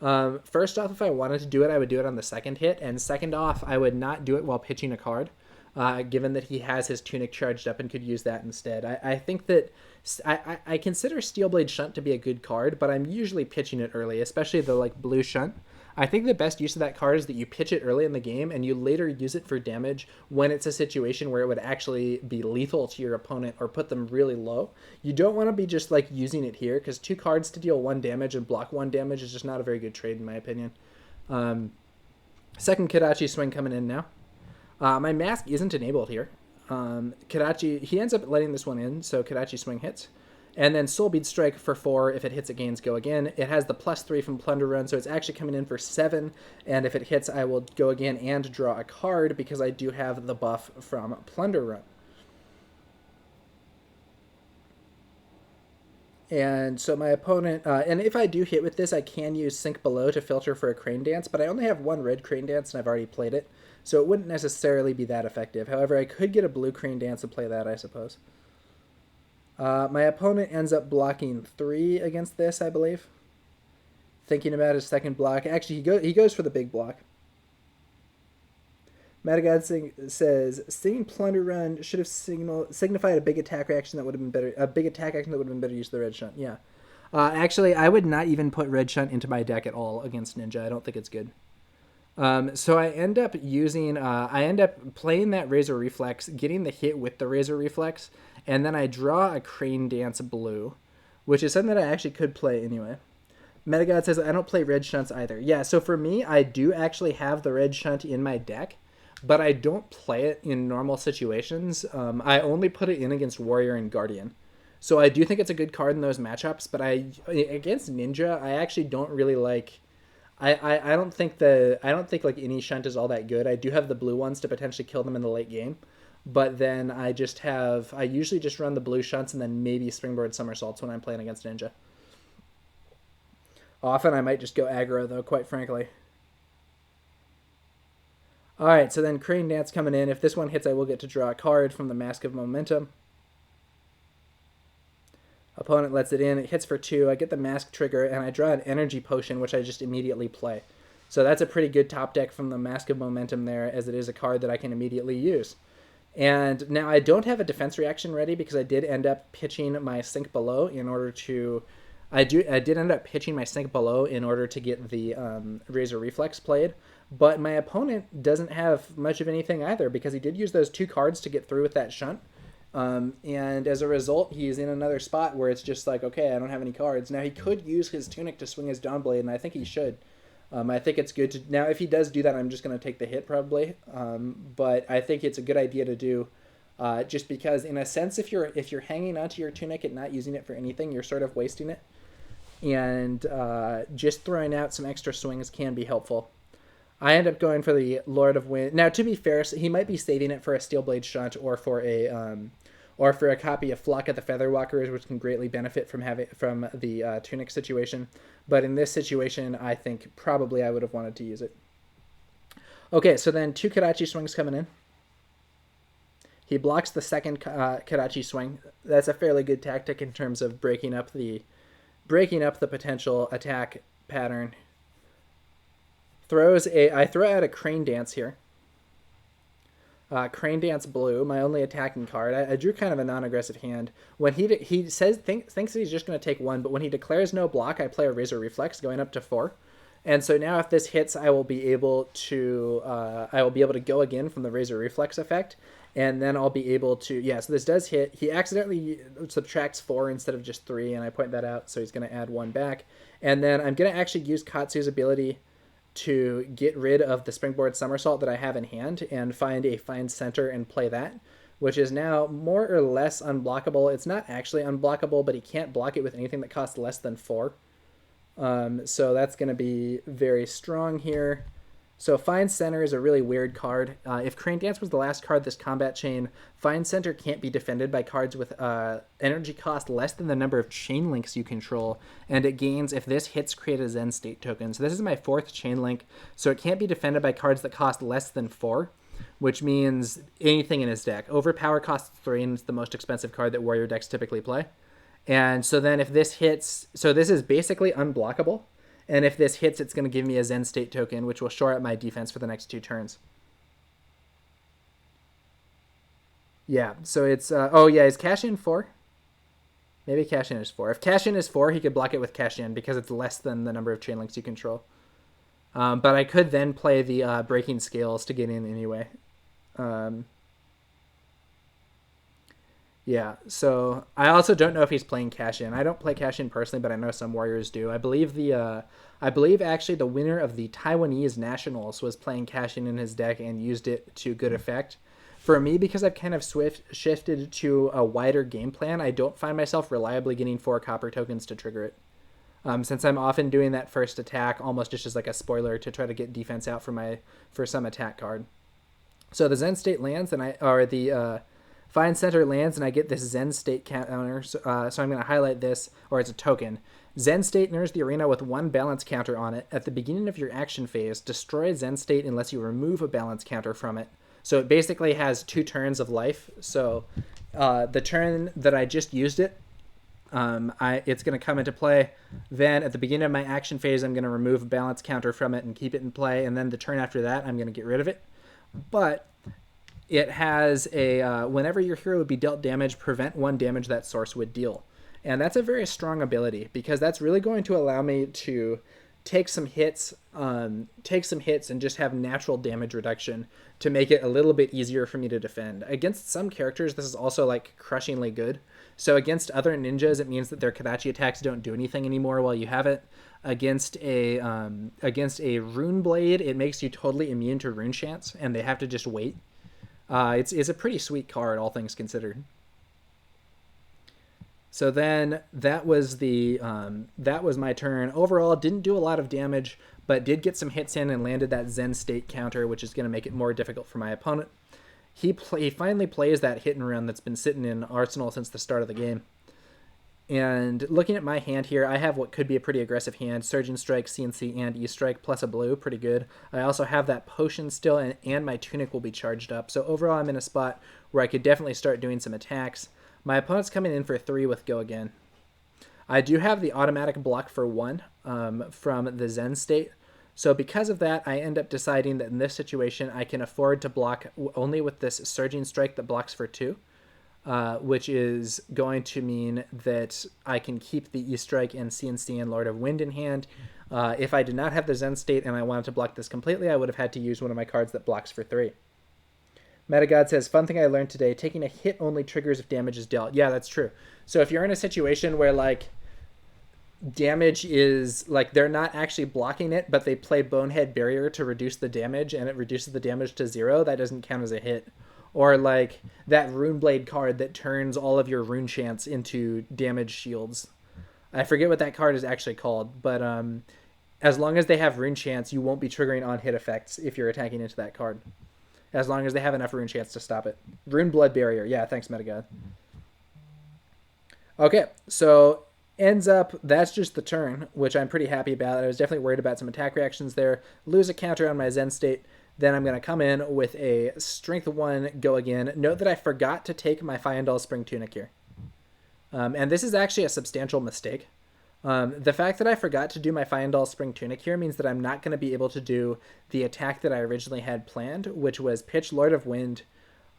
First off, if I wanted to do it, I would do it on the second hit, and second off, I would not do it while pitching a card, given that he has his Tunic charged up and could use that instead. I think that I consider Steelblade Shunt to be a good card, but I'm usually pitching it early, especially the blue Shunt. I think the best use of that card is that you pitch it early in the game and you later use it for damage when it's a situation where it would actually be lethal to your opponent or put them really low. You don't want to be just using it here, because 2 cards to deal 1 damage and block 1 damage is just not a very good trade in my opinion. Second Kadachi swing coming in now. My mask isn't enabled here. Kadachi, he ends up letting this one in, so Kadachi swing hits. And then Soulbead Strike for 4. If it hits, it gains Go Again. It has the +3 from Plunder Run, so it's actually coming in for 7. And if it hits, I will Go Again and draw a card, because I do have the buff from Plunder Run. And so my opponent, and if I do hit with this, I can use Sink Below to filter for a Crane Dance, but I only have 1 red Crane Dance, and I've already played it, so it wouldn't necessarily be that effective. However, I could get a blue Crane Dance and play that, I suppose. My opponent ends up blocking 3 against this, I believe. Thinking about his second block. Actually, he goes for the big block. Metagod says, seeing Plunder Run should have signified a big attack reaction that would have been better. A big attack action that would have been better use of the red shunt. Yeah. Actually, I would not even put red shunt into my deck at all against Ninja. I don't think it's good. So I end up playing that Razor Reflex, getting the hit with the Razor Reflex, and then I draw a Crane Dance blue, which is something that I actually could play anyway. Metagod says, I don't play red shunts either. Yeah, so for me, I do actually have the red shunt in my deck, but I don't play it in normal situations. I only put it in against Warrior and Guardian. So I do think it's a good card in those matchups, but against Ninja, I actually don't really like... I don't think any shunt is all that good. I do have the blue ones to potentially kill them in the late game, but then I usually just run the blue shunts and then maybe Springboard Somersaults when I'm playing against Ninja. Often I might just go aggro though, quite frankly. Alright, so then Crane Dance coming in. If this one hits, I will get to draw a card from the Mask of Momentum. Opponent lets it in. It hits for 2. I get the Mask trigger, and I draw an Energy Potion, which I just immediately play. So that's a pretty good top deck from the Mask of Momentum there, as it is a card that I can immediately use. And now I don't have a defense reaction ready, because I did end up pitching my Sink Below in order to... I did end up pitching my Sink Below in order to get the Razor Reflex played, but my opponent doesn't have much of anything either, because he did use those 2 cards to get through with that shunt. And as a result, he's in another spot where it's just like, okay, I don't have any cards. Now, he could use his Tunic to swing his Dawnblade, and I think he should. I think it's good to... Now, if he does do that, I'm just going to take the hit, probably. But I think it's a good idea to do, just because, in a sense, if you're hanging onto your Tunic and not using it for anything, you're sort of wasting it. And just throwing out some extra swings can be helpful. I end up going for the Lord of Wind. Now, to be fair, he might be saving it for a Steelblade Shunt or for a copy of Flock of the Featherwalkers, which can greatly benefit from the Tunic situation. But in this situation, I think probably I would have wanted to use it. Okay, so then 2 Kadachi swings coming in. He blocks the second Kadachi swing. That's a fairly good tactic in terms of breaking up the potential attack pattern. I throw out a Crane Dance here. Crane Dance blue, my only attacking card. I drew kind of a non-aggressive hand. When he thinks that he's just going to take 1, but when he declares no block, I play a Razor Reflex, going up to 4. And so now if this hits, I will be able to go again from the Razor Reflex effect, and then I'll be able to... Yeah, so this does hit. He accidentally subtracts 4 instead of just 3, and I point that out, so he's going to add 1 back. And then I'm going to actually use Katsu's ability to get rid of the Springboard Somersault that I have in hand and find center and play that, which is now more or less unblockable. It's not actually unblockable, but he can't block it with anything that costs less than 4. So that's going to be very strong here. So Find Center is a really weird card. If Crane Dance was the last card this combat chain, Find Center can't be defended by cards with energy cost less than the number of chain links you control, and it gains if this hits create a Zen State token. So this is my 4th chain link, so it can't be defended by cards that cost less than 4, which means anything in his deck. Overpower costs 3, and it's the most expensive card that warrior decks typically play. And so then if this hits, so this is basically unblockable. And if this hits, it's going to give me a Zen State token, which will shore up my defense for the next 2 turns. Yeah, so it's... oh, yeah, is Cash In 4? Maybe Cash In is 4. If Cash In is 4, he could block it with Cash In because it's less than the number of chain links you control. But I could then play the Breaking Scales to get in anyway. Yeah, so I also don't know if he's playing Cash In. I don't play Cash In personally, but I know some warriors do. I believe actually the winner of the Taiwanese Nationals was playing Cash In his deck and used it to good effect. For me, because I've kind of shifted to a wider game plan, I don't find myself reliably getting 4 copper tokens to trigger it. Since I'm often doing that first attack almost just as like a spoiler to try to get defense out for some attack card. So the Zen State lands, and the Find Center lands, and I get this Zen State counter. So I'm going to highlight this, or it's a token. Zen State enters the arena with 1 balance counter on it. At the beginning of your action phase, destroy Zen State unless you remove a balance counter from it. So it basically has 2 turns of life. So the turn that I just used it, it's going to come into play. Then at the beginning of my action phase, I'm going to remove a balance counter from it and keep it in play. And then the turn after that, I'm going to get rid of it. But it has a, whenever your hero would be dealt damage, prevent 1 damage that source would deal. And that's a very strong ability, because that's really going to allow me to take some hits and just have natural damage reduction to make it a little bit easier for me to defend. Against some characters, this is also like crushingly good. So against other ninjas, it means that their Kadachi attacks don't do anything anymore while you have it. Against a Runeblade, it makes you totally immune to rune chants, and they have to just wait. It's a pretty sweet card, all things considered. So then that was my turn. Overall, didn't do a lot of damage, but did get some hits in and landed that Zen State counter, which is going to make it more difficult for my opponent. He finally plays that hit and run that's been sitting in Arsenal since the start of the game. And looking at my hand here, I have what could be a pretty aggressive hand. Surgeon Strike, CNC, and E-Strike, plus a blue. Pretty good. I also have that potion still, and my tunic will be charged up. So overall, I'm in a spot where I could definitely start doing some attacks. My opponent's coming in for 3 with Go Again. I do have the automatic block for 1 from the Zen State. So because of that, I end up deciding that in this situation, I can afford to block only with this Surging Strike that blocks for 2. Which is going to mean that I can keep the E-Strike and CNC and Lord of Wind in hand. If I did not have the Zen State and I wanted to block this completely, I would have had to use one of my cards that blocks for 3. Metagod says, fun thing I learned today, taking a hit only triggers if damage is dealt. Yeah, that's true. So if you're in a situation where, like, damage is, like, they're not actually blocking it, but they play Bonehead Barrier to reduce the damage, and it reduces the damage to 0, that doesn't count as a hit. Or, like, that Runeblade card that turns all of your rune chants into damage shields. I forget what that card is actually called, but as long as they have rune chants, you won't be triggering on-hit effects if you're attacking into that card. As long as they have enough rune chants to stop it. Runeblood Barrier. Yeah, thanks, Metagod. Okay, so ends up, that's just the turn, which I'm pretty happy about. I was definitely worried about some attack reactions there. Lose a counter on my Zen State. Then I'm going to come in with a Strength 1 Go Again. Note that I forgot to take my Fyendal Spring Tunic here. And this is actually a substantial mistake. The fact that I forgot to do my Fyendal Spring Tunic here means that I'm not going to be able to do the attack that I originally had planned, which was pitch Lord of Wind,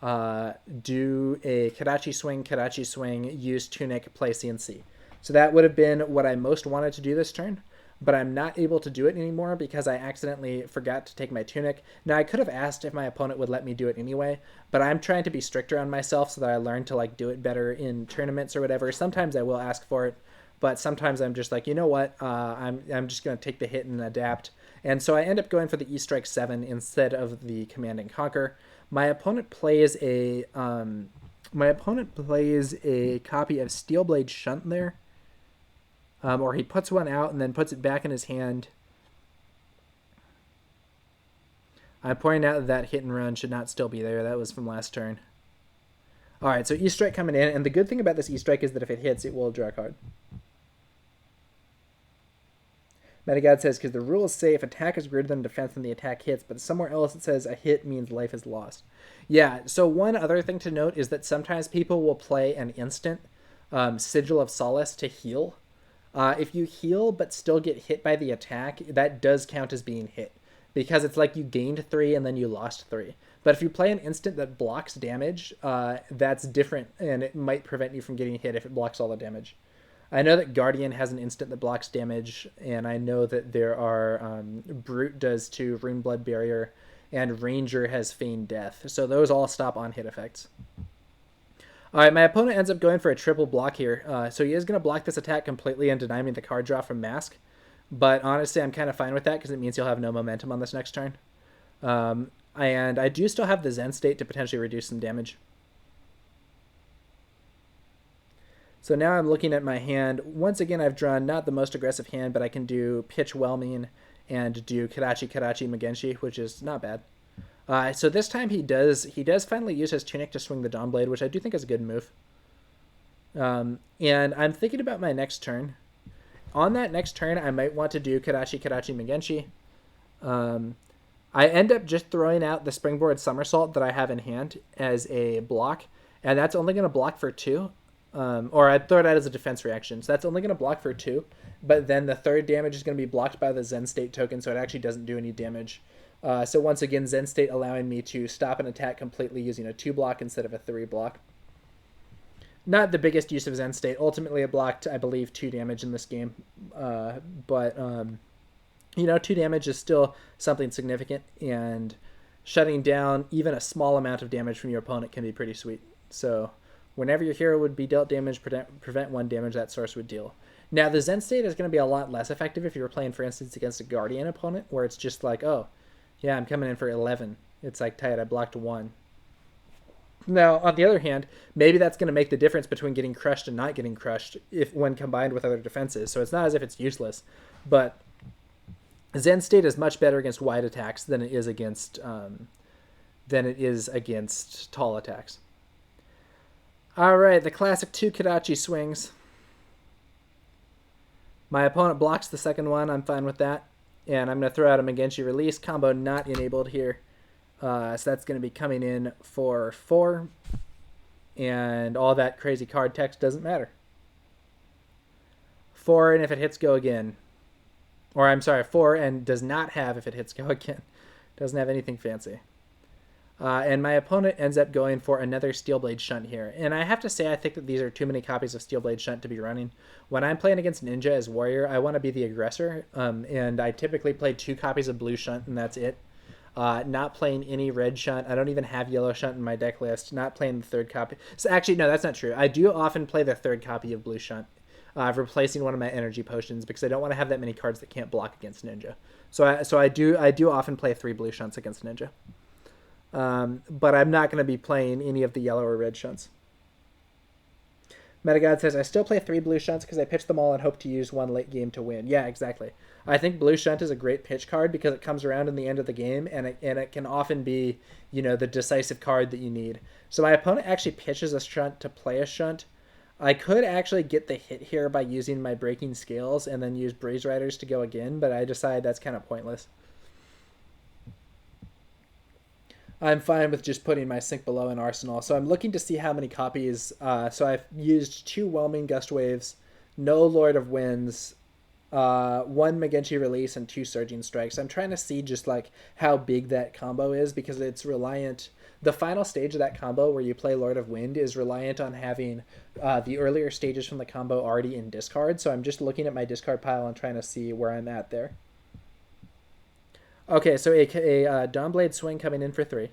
do a Kadachi Swing, use Tunic, play CNC. So that would have been what I most wanted to do this turn, but I'm not able to do it anymore because I accidentally forgot to take my Tunic. Now, I could have asked if my opponent would let me do it anyway, but I'm trying to be stricter on myself so that I learn to, like, do it better in tournaments or whatever. Sometimes I will ask for it, but sometimes I'm just like, you know what, I'm just going to take the hit and adapt. And so I end up going for the E-Strike 7 instead of the Command and Conquer. My opponent plays a copy of Steelblade Shunt there. Or he puts one out and then puts it back in his hand. I'm pointing out that hit and run should not still be there. That was from last turn. Alright, so E-Strike coming in, and the good thing about this E-Strike is that if it hits, it will draw a card. Metagod says, because the rule is safe, attack is greater than defense and the attack hits, but somewhere else it says a hit means life is lost. Yeah, so one other thing to note is that sometimes people will play an instant Sigil of Solace to heal. If you heal but still get hit by the attack, that does count as being hit, because it's like you gained 3 and then you lost 3. But if you play an instant that blocks damage, that's different, and it might prevent you from getting hit if it blocks all the damage. I know that Guardian has an instant that blocks damage, and I know that there are Brute does too, Runeblood Barrier, and Ranger has Feigned Death. So those all stop on hit effects. Alright, my opponent ends up going for a triple block here. So he is going to block this attack completely and deny me the card draw from Mask. But honestly, I'm kind of fine with that because it means he'll have no momentum on this next turn. And I do still have the Zen State to potentially reduce some damage. So now I'm looking at my hand. Once again, I've drawn not the most aggressive hand, but I can do Pitch Whelming and do Karachi Magenshi, which is not bad. So this time he does finally use his Tunic to swing the Dawnblade, which I do think is a good move. And I'm thinking about my next turn. On that next turn, I might want to do Karachi Magenshi. I end up just throwing out the Springboard Somersault that I have in hand as a block, and that's only going to block for 2. Or I'd throw it out as a defense reaction. So that's only going to block for 2, but then the third damage is going to be blocked by the Zen State token, so it actually doesn't do any damage. So once again, Zen State allowing me to stop an attack completely using a 2 block instead of a 3 block. Not the biggest use of Zen State. Ultimately, it blocked, I believe, 2 damage in this game. But 2 damage is still something significant, and shutting down even a small amount of damage from your opponent can be pretty sweet. So whenever your hero would be dealt damage, prevent 1 damage that source would deal. Now, the Zen State is going to be a lot less effective if you were playing, for instance, against a Guardian opponent, where it's just like, oh, yeah, I'm coming in for 11. It's like, tight, I blocked 1. Now, on the other hand, maybe that's going to make the difference between getting crushed and not getting crushed when combined with other defenses. So it's not as if it's useless, but Zen State is much better against wide attacks than it is against tall attacks. All right, the classic 2 Kadachi swings. My opponent blocks the second one. I'm fine with that. And I'm going to throw out a Magenshi Release. Combo not enabled here. So that's going to be coming in for 4. And all that crazy card text doesn't matter. 4, and if it hits, go again. Or I'm sorry, 4, and does not have if it hits, go again. Doesn't have anything fancy. And my opponent ends up going for another Steelblade Shunt here. And I have to say, I think that these are too many copies of Steelblade Shunt to be running. When I'm playing against Ninja as Warrior, I want to be the aggressor. And I typically play 2 copies of Blue Shunt, and that's it. Not playing any Red Shunt. I don't even have Yellow Shunt in my deck list. Not playing the 3rd copy. So actually, no, that's not true. I do often play the 3rd copy of Blue Shunt. Replacing one of my energy potions, because I don't want to have that many cards that can't block against Ninja. So I do often play 3 Blue Shunts against Ninja. But I'm not going to be playing any of the yellow or red shunts. Metagod says, I still play 3 blue shunts because I pitch them all and hope to use 1 late game to win. Yeah, exactly. I think blue shunt is a great pitch card because it comes around in the end of the game, and it can often be, the decisive card that you need. So my opponent actually pitches a shunt to play a shunt. I could actually get the hit here by using my Breaking Scales and then use Breeze Riders to go again, but I decide that's kind of pointless. I'm fine with just putting my Sink Below in Arsenal. So I'm looking to see how many copies. So I've used 2 Whelming Gust Waves, no Lord of Winds, 1 Magenshi Release, and 2 Surging Strikes. I'm trying to see just like how big that combo is, because it's reliant. The final stage of that combo where you play Lord of Wind is reliant on having the earlier stages from the combo already in discard. So I'm just looking at my discard pile and trying to see where I'm at there. Okay, so a Dawnblade Swing coming in for 3.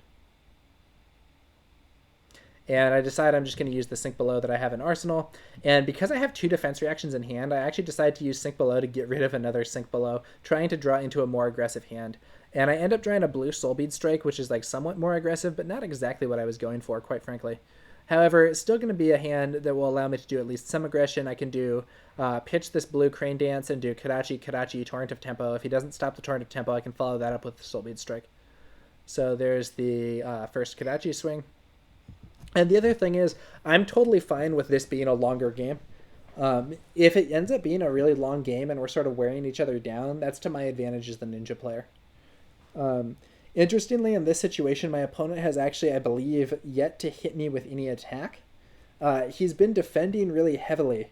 And I decide I'm just going to use the Sink Below that I have in Arsenal. And because I have 2 defense reactions in hand, I actually decide to use Sink Below to get rid of another Sink Below, trying to draw into a more aggressive hand. And I end up drawing a blue Soulbead Strike, which is like somewhat more aggressive, but not exactly what I was going for, quite frankly. However, it's still going to be a hand that will allow me to do at least some aggression. I can do pitch this blue Crane Dance and do Kadachi, Torrent of Tempo. If he doesn't stop the Torrent of Tempo, I can follow that up with the Soulbead Strike. So there's the first Kadachi swing. And the other thing is, I'm totally fine with this being a longer game. If it ends up being a really long game and we're sort of wearing each other down, that's to my advantage as the ninja player. Interestingly, in this situation, my opponent has actually, I believe, yet to hit me with any attack. He's been defending really heavily,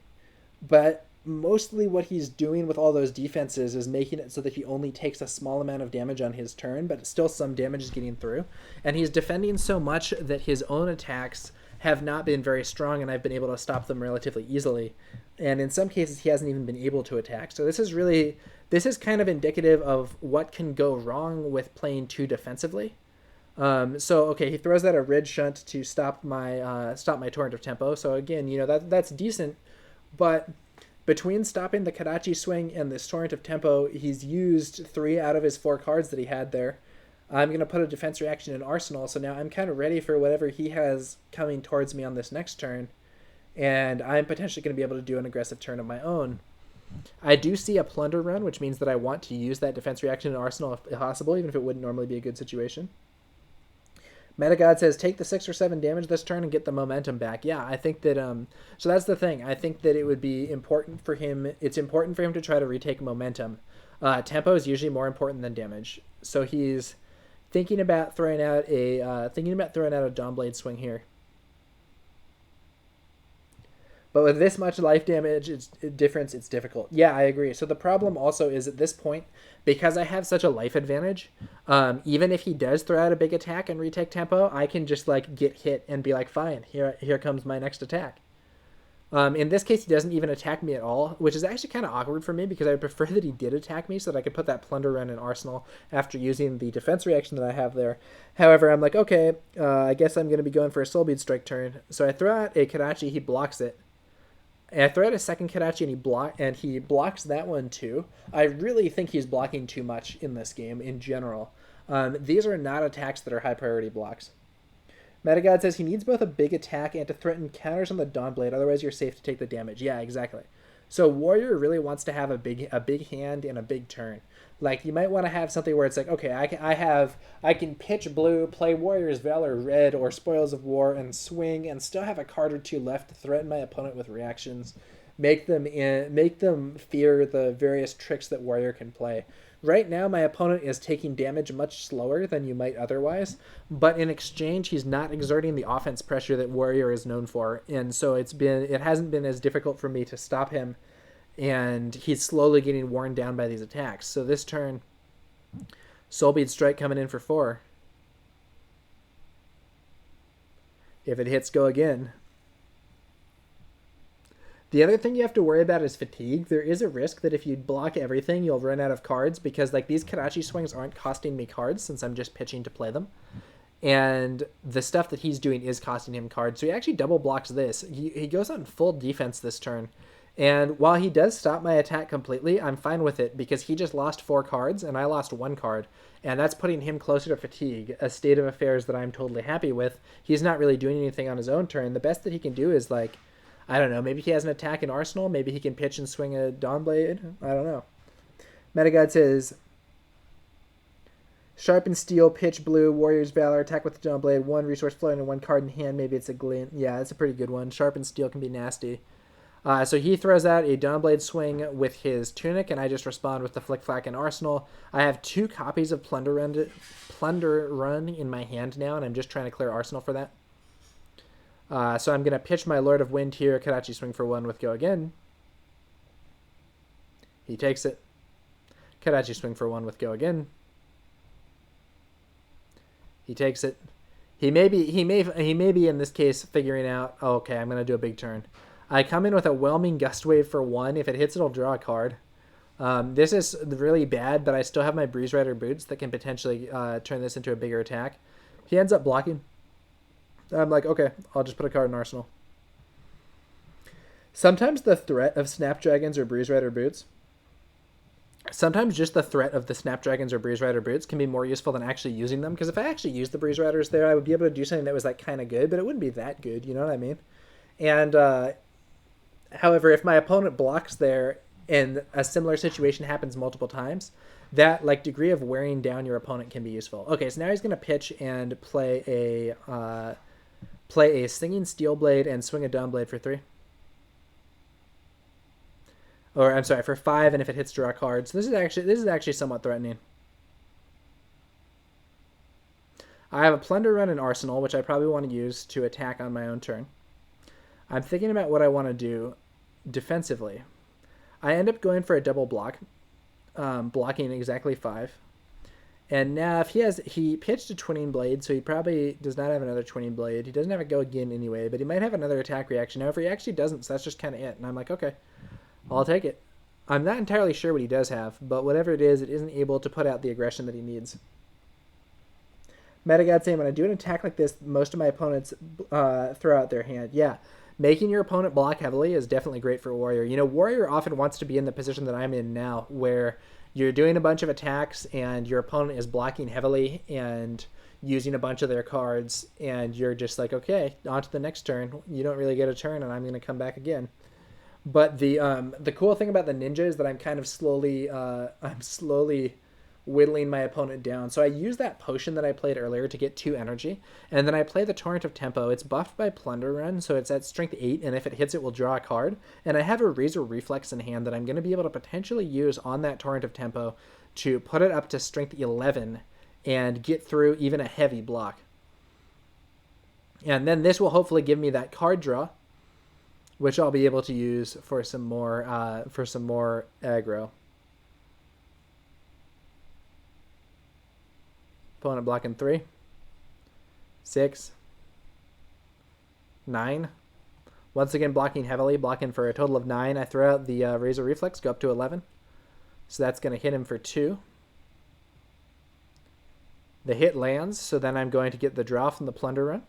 but mostly what he's doing with all those defenses is making it so that he only takes a small amount of damage on his turn, but still some damage is getting through. And he's defending so much that his own attacks have not been very strong, and I've been able to stop them relatively easily. And in some cases, he hasn't even been able to attack. So this is kind of indicative of what can go wrong with playing too defensively. Okay, he throws out a Rid Shunt to stop my Torrent of Tempo. So again, that's decent, but between stopping the Kadachi swing and this Torrent of Tempo, he's used 3 out of his 4 cards that he had there. I'm going to put a defense reaction in Arsenal, so now I'm kind of ready for whatever he has coming towards me on this next turn, and I'm potentially going to be able to do an aggressive turn of my own. I do see a Plunder run, which means that I want to use that defense reaction in Arsenal if possible, even if it wouldn't normally be a good situation. Metagod says, take the 6 or 7 damage this turn and get the momentum back. Yeah, I think that, so that's the thing. I think that it would be important for him, it's important for him to try to retake momentum. Tempo is usually more important than damage. So he's thinking about throwing out a Dawnblade swing here. But with this much life damage difference, it's difficult. Yeah, I agree. So the problem also is at this point, because I have such a life advantage, even if he does throw out a big attack and retake tempo, I can just get hit and be like, fine, here comes my next attack. In this case, he doesn't even attack me at all, which is actually kind of awkward for me because I would prefer that he did attack me so that I could put that Plunder run in Arsenal after using the defense reaction that I have there. However, I'm like, okay, I guess I'm going to be going for a Soulbead Strike turn. So I throw out a Kadachi, he blocks it. And I throw out a second Kadachi and he blocks that one too. I really think he's blocking too much in this game in general. These are not attacks that are high priority blocks. Metagod says he needs both a big attack and to threaten counters on the Dawnblade, otherwise you're safe to take the damage. Yeah, exactly. So Warrior really wants to have a big hand and a big turn. Like, you might want to have something where it's like, okay, I can pitch blue, play Warrior's Valor red or Spoils of War and swing and still have a card or 2 left to threaten my opponent with reactions, make them fear the various tricks that Warrior can play. Right now, my opponent is taking damage much slower than you might otherwise, but in exchange, he's not exerting the offense pressure that Warrior is known for, and so it hasn't been as difficult for me to stop him, and he's slowly getting worn down by these attacks. So this turn, Soulbead Strike coming in for 4. If it hits, go again. The other thing you have to worry about is fatigue. There is a risk that if you block everything, you'll run out of cards because these Kadachi swings aren't costing me cards since I'm just pitching to play them. And the stuff that he's doing is costing him cards. So he actually double blocks this. He goes on full defense this turn. And while he does stop my attack completely, I'm fine with it because he just lost 4 cards and I lost 1 card. And that's putting him closer to fatigue, a state of affairs that I'm totally happy with. He's not really doing anything on his own turn. The best that he can do is I don't know, maybe he has an attack in Arsenal. Maybe he can pitch and swing a Dawnblade. I don't know. Metagod says, Sharpen Steel, pitch blue, Warrior's Valor, attack with the Dawnblade, 1 resource floating and 1 card in hand. Maybe it's a glint. Yeah, that's a pretty good one. Sharpen Steel can be nasty. So he throws out a Dawnblade swing with his Tunic, and I just respond with the Flick Flack and Arsenal. I have 2 copies of Plunder Run in my hand now, and I'm just trying to clear Arsenal for that. So I'm going to pitch my Lord of Wind here, Kadachi swing for 1 with go again. He takes it. Kadachi swing for 1 with go again. He takes it. He may be in this case figuring out, oh, okay, I'm going to do a big turn. I come in with a Whelming Gust Wave for 1. If it hits, it'll draw a card. This is really bad, but I still have my Breeze Rider Boots that can potentially turn this into a bigger attack. He ends up blocking. I'm like, okay, I'll just put a card in Arsenal. Sometimes the threat of Snapdragons or Breeze Rider Boots, sometimes just the threat of the Snapdragons or Breeze Rider Boots can be more useful than actually using them, because if I actually used the Breeze Riders there, I would be able to do something that was kind of good, but it wouldn't be that good, you know what I mean? And, however, if my opponent blocks there, and a similar situation happens multiple times, that like degree of wearing down your opponent can be useful. Okay, so now he's going to pitch and play a Singing Steel Blade and swing a Dawn Blade for 3. Or I'm sorry, for 5, and if it hits, draw a card. So this is actually somewhat threatening. I have a Plunder Run and Arsenal, which I probably want to use to attack on my own turn. I'm thinking about what I want to do defensively. I end up going for a double block, blocking exactly 5. And now if he pitched a Twinning Blade, so he probably does not have another Twinning Blade. He doesn't have a go again anyway, but he might have another attack reaction. Now if he actually doesn't, so that's just kind of it. And I'm like, okay, I'll take it. I'm not entirely sure what he does have, but whatever it isn't able to put out the aggression that he needs. Metagod saying, when I do an attack like this, most of my opponents throw out their hand. Yeah, making your opponent block heavily is definitely great for Warrior. You know, Warrior often wants to be in the position that I'm in now, where you're doing a bunch of attacks and your opponent is blocking heavily and using a bunch of their cards, and you're just like, okay, on to the next turn. You don't really get a turn, and I'm going to come back again. But the cool thing about the ninja is that I'm kind of slowly whittling my opponent down. So I use that potion that I played earlier to get 2 energy, and then I play the Torrent of Tempo. It's buffed by Plunder Run, so it's at strength 8, and if it hits it, we'll draw a card. And I have a Razor Reflex in hand that I'm going to be able to potentially use on that Torrent of Tempo to put it up to strength 11 and get through even a heavy block. And then this will hopefully give me that card draw, which I'll be able to use for some more aggro. Opponent blocking 3, 6, 9. Once again, blocking heavily, blocking for a total of 9. I throw out the Razor Reflex, go up to 11. So that's going to hit him for 2. The hit lands, so then I'm going to get the draw from the Plunder Run.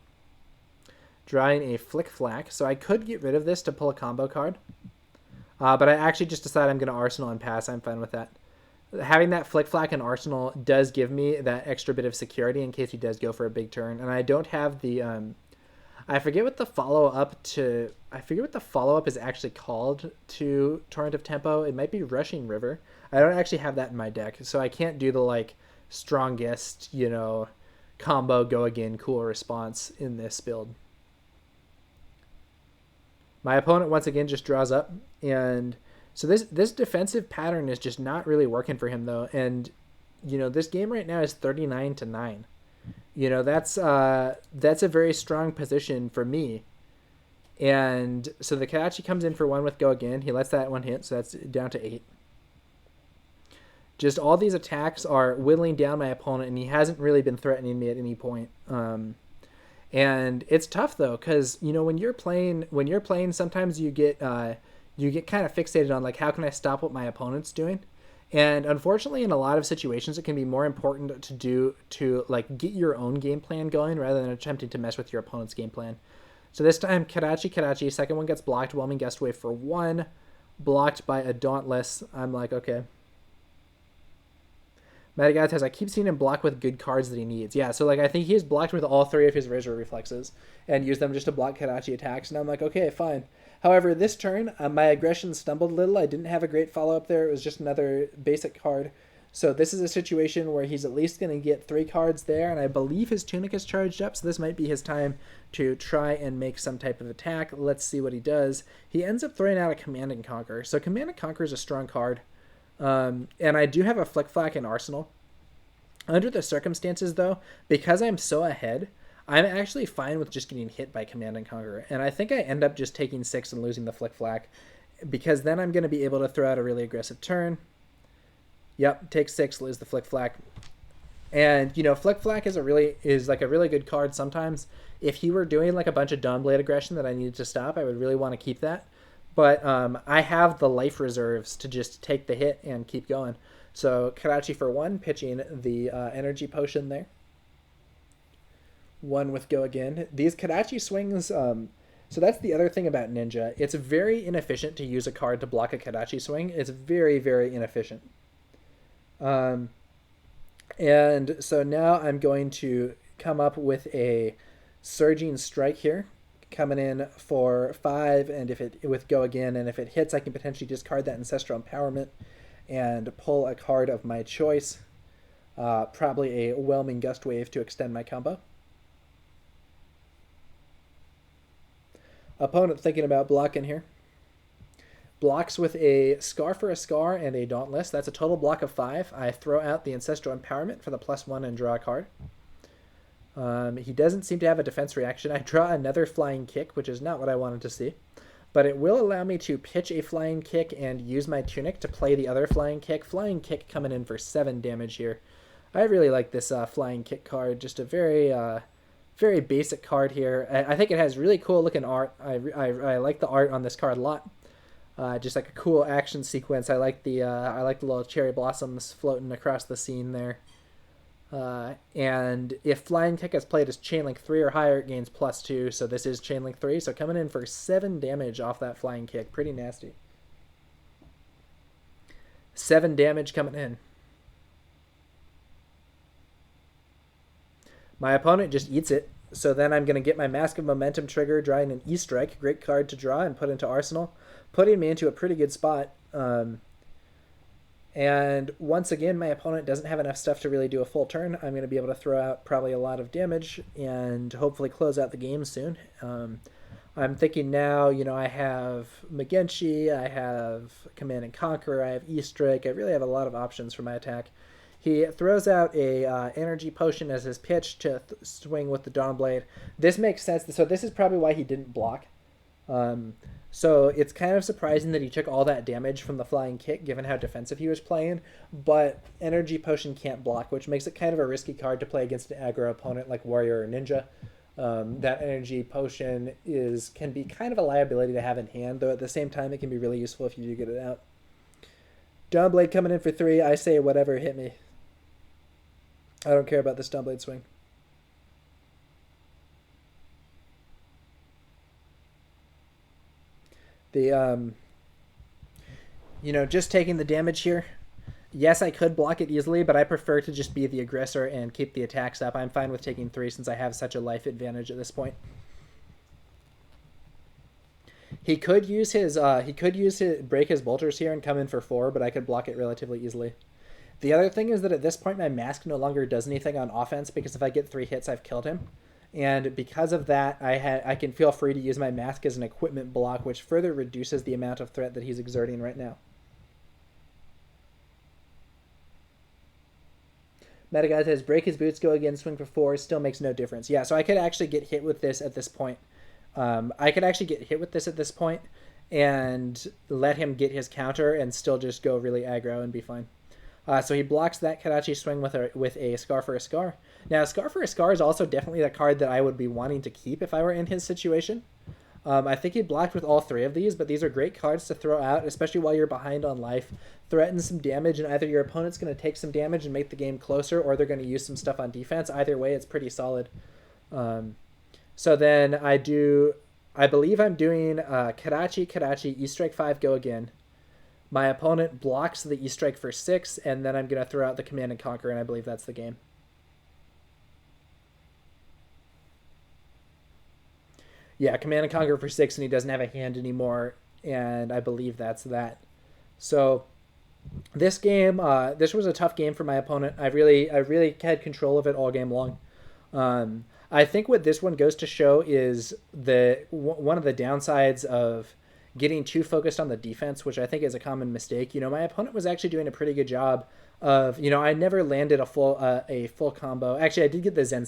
Drawing a Flick Flack. So I could get rid of this to pull a combo card. But I actually just decided I'm going to Arsenal and pass. I'm fine with that. Having that Flick Flack and Arsenal does give me that extra bit of security in case he does go for a big turn. And I don't have the... I forget what the follow-up is actually called to Torrent of Tempo. It might be Rushing River. I don't actually have that in my deck, so I can't do the, like, strongest, combo go again cool response in this build. My opponent once again just draws up, and so this defensive pattern is just not really working for him though. And this game right now is 39-9. That's a very strong position for me. And so the Kadachi comes in for 1 with go again. He lets that one hit, so that's down to 8. Just all these attacks are whittling down my opponent, and he hasn't really been threatening me at any point. And it's tough though, because when you're playing, sometimes you get kind of fixated on like, how can I stop what my opponent's doing? And unfortunately, in a lot of situations, it can be more important to like get your own game plan going rather than attempting to mess with your opponent's game plan. So this time, Kadachi, second one gets blocked, Whelming Gust Wave for 1, blocked by a Dauntless. I'm like, okay. Metagod says, I keep seeing him block with good cards that he needs. Yeah, so like I think he's blocked with all 3 of his Razor Reflexes and used them just to block Kadachi attacks. And I'm like, okay, fine. However, this turn, my aggression stumbled a little. I didn't have a great follow-up there. It was just another basic card. So this is a situation where he's at least going to get 3 cards there, and I believe his Tunic is charged up, so this might be his time to try and make some type of attack. Let's see what he does. He ends up throwing out a Command and Conquer. So Command and Conquer is a strong card. And I do have a Flick Flack and Arsenal. Under the circumstances, though, because I'm so ahead, I'm actually fine with just getting hit by Command and Conquer. And I think I end up just taking 6 and losing the Flick Flack, because then I'm going to be able to throw out a really aggressive turn. Yep, take 6, lose the Flick Flack. And, Flick Flack is a really good card sometimes. If he were doing like a bunch of Dawnblade aggression that I needed to stop, I would really want to keep that. But I have the life reserves to just take the hit and keep going. So Kadachi for 1, pitching the energy potion there. 1 with go again. These Kadachi swings, so that's the other thing about Ninja. It's very inefficient to use a card to block a Kadachi swing. It's very, very inefficient. And so now I'm going to come up with a Surging Strike here. coming in for 5, and if it with go again, and if it hits, I can potentially discard that Ancestral Empowerment and pull a card of my choice. Probably a Whelming Gust Wave to extend my combo. Opponent thinking about blocking here. Blocks with a Scar for a Scar and a Dauntless. That's a total block of 5. I throw out the Ancestral Empowerment for the +1 and draw a card. He doesn't seem to have a defense reaction. I draw another Flying Kick, which is not what I wanted to see. But it will allow me to pitch a Flying Kick and use my Tunic to play the other Flying Kick. Flying Kick coming in for 7 damage here. I really like this Flying Kick card. Just a very, very basic card here. I think it has really cool looking art. I like the art on this card a lot. Just like a cool action sequence. I like the little cherry blossoms floating across the scene there. And if Flying Kick is played as Chainlink 3 or higher, it gains +2. So this is Chainlink 3. So coming in for 7 damage off that Flying Kick. Pretty nasty. 7 damage coming in. My opponent just eats it. So then I'm going to get my Mask of Momentum trigger, drawing an E-Strike. Great card to draw and put into Arsenal. Putting me into a pretty good spot. And once again, my opponent doesn't have enough stuff to really do a full turn. I'm going to be able to throw out probably a lot of damage and hopefully close out the game soon. I'm thinking now, I have Magenshi, I have Command and Conquer, I have E-Strike. I really have a lot of options for my attack. He throws out a energy potion as his pitch to swing with the Dawnblade. This makes sense. So this is probably why he didn't block. So it's kind of surprising that he took all that damage from the Flying Kick, given how defensive he was playing. But Energy Potion can't block, which makes it kind of a risky card to play against an aggro opponent like Warrior or Ninja. That Energy Potion can be kind of a liability to have in hand, though at the same time it can be really useful if you do get it out. Dawnblade coming in for 3. I say whatever, hit me. I don't care about this Dawnblade swing. Just taking the damage here. Yes, I could block it easily, but I prefer to just be the aggressor and keep the attacks up. I'm fine with taking 3 since I have such a life advantage at this point. He could use break his bolters here and come in for 4, but I could block it relatively easily. The other thing is that at this point my mask no longer does anything on offense, because if I get 3 hits, I've killed him. And because of that, I can feel free to use my mask as an equipment block, which further reduces the amount of threat that he's exerting right now. Metagod says, break his boots, go again, swing for 4, still makes no difference. Yeah, so I could actually get hit with this at this point. And let him get his counter and still just go really aggro and be fine. So he blocks that Kadachi swing with a Scar for a Scar. Now, Scar for a Scar is also definitely the card that I would be wanting to keep if I were in his situation. I think he blocked with all 3 of these, but these are great cards to throw out, especially while you're behind on life. Threaten some damage, and either your opponent's going to take some damage and make the game closer, or they're going to use some stuff on defense. Either way, it's pretty solid. So then I believe I'm doing Kadachi, E-Strike 5, go again. My opponent blocks the E-Strike for 6, and then I'm going to throw out the Command and Conquer, and I believe that's the game. Yeah, Command and Conquer for 6, and he doesn't have a hand anymore, and I believe that's that. So this game, this was a tough game for my opponent. I really had control of it all game long. I think what this one goes to show is one of the downsides of getting too focused on the defense, which I think is a common mistake. My opponent was actually doing a pretty good job of, I never landed a full combo. Actually, I did get the Zen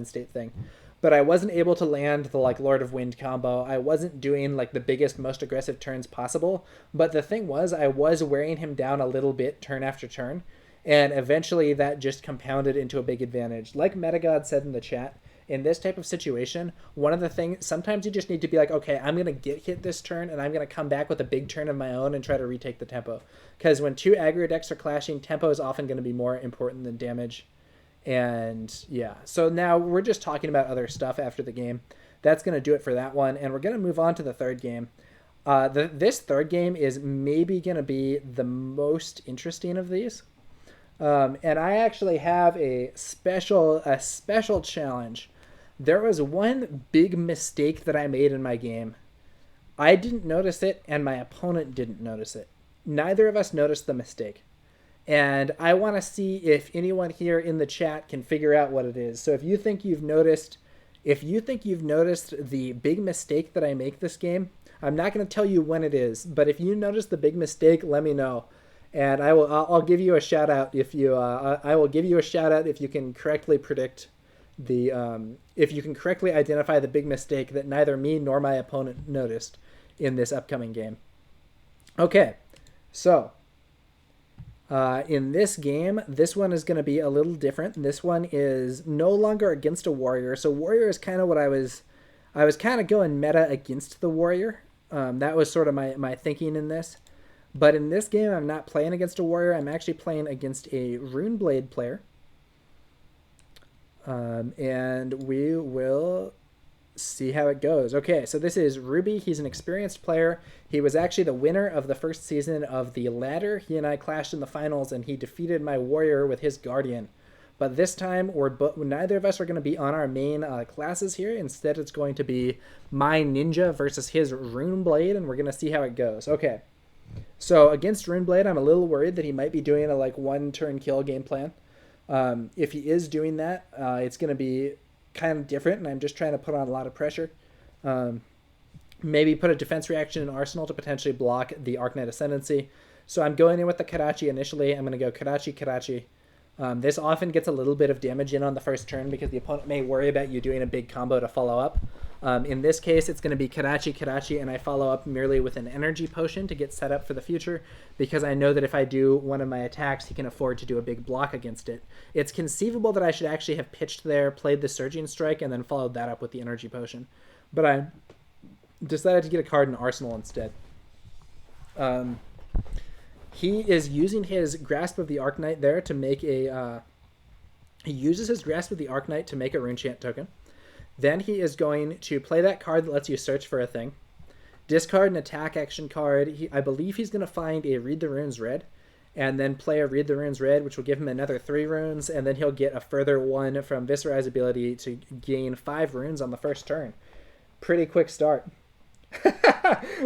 State thing, but I wasn't able to land the Lord of Wind combo. I wasn't doing the biggest, most aggressive turns possible. But the thing was, I was wearing him down a little bit turn after turn, and eventually that just compounded into a big advantage. Like Metagod said in the chat, in this type of situation, one of the things, sometimes you just need to be like, okay, I'm going to get hit this turn, and I'm going to come back with a big turn of my own and try to retake the tempo. Because when 2 aggro decks are clashing, tempo is often going to be more important than damage. And yeah, so now we're just talking about other stuff after the game. That's going to do it for that one, and we're going to move on to the third game. This third game is maybe going to be the most interesting of these. And I actually have a special challenge There was one big mistake that I made in my game. I didn't notice it, and my opponent didn't notice it. Neither of us noticed the mistake. And I want to see if anyone here in the chat can figure out what it is. So if you think you've noticed the big mistake that I make this game, I'm not going to tell you when it is, but if you notice the big mistake, let me know, and I'll give you a shout out I will give you a shout out if you can correctly predict if you can correctly identify the big mistake that neither me nor my opponent noticed in this upcoming game. Okay, so in this game, this one is going to be a little different. This one is no longer against a warrior. So warrior is kind of what I was kind of going meta against the warrior. That was sort of my thinking in this. But in this game, I'm not playing against a warrior. I'm actually playing against a Runeblade player. And we will see how it goes. Okay, so this is Ruby. He's an experienced player. He was actually the winner of the first season of the ladder. He and I clashed in the finals, and he defeated my warrior with his guardian. But this time, neither of us are going to be on our main classes here. Instead, it's going to be my ninja versus his Runeblade, and we're going to see how it goes. Okay, so against Runeblade, I'm a little worried that he might be doing a one-turn kill game plan. If he is doing that, it's going to be kind of different, and I'm just trying to put on a lot of pressure. Maybe put a defense reaction in Arsenal to potentially block the Arknight Ascendancy. So I'm going in with the Karachi initially. I'm going to go Karachi. This often gets a little bit of damage in on the first turn because the opponent may worry about you doing a big combo to follow up. In this case, it's going to be Karachi, and I follow up merely with an energy potion to get set up for the future, because I know that if I do one of my attacks, he can afford to do a big block against it. It's conceivable that I should actually have pitched there, played the Surging Strike, and then followed that up with the energy potion. But I decided to get a card in Arsenal instead. He is using his Grasp of the Arknight there to make a... he uses his Grasp of the Arknight to make a Runechant token. Then he is going to play that card that lets you search for a thing. Discard an attack action card. I believe he's going to find a Read the Runes Red, and then play a Read the Runes Red, which will give him another 3 runes, and then he'll get a further 1 from Viserai's ability to gain 5 runes on the first turn. Pretty quick start.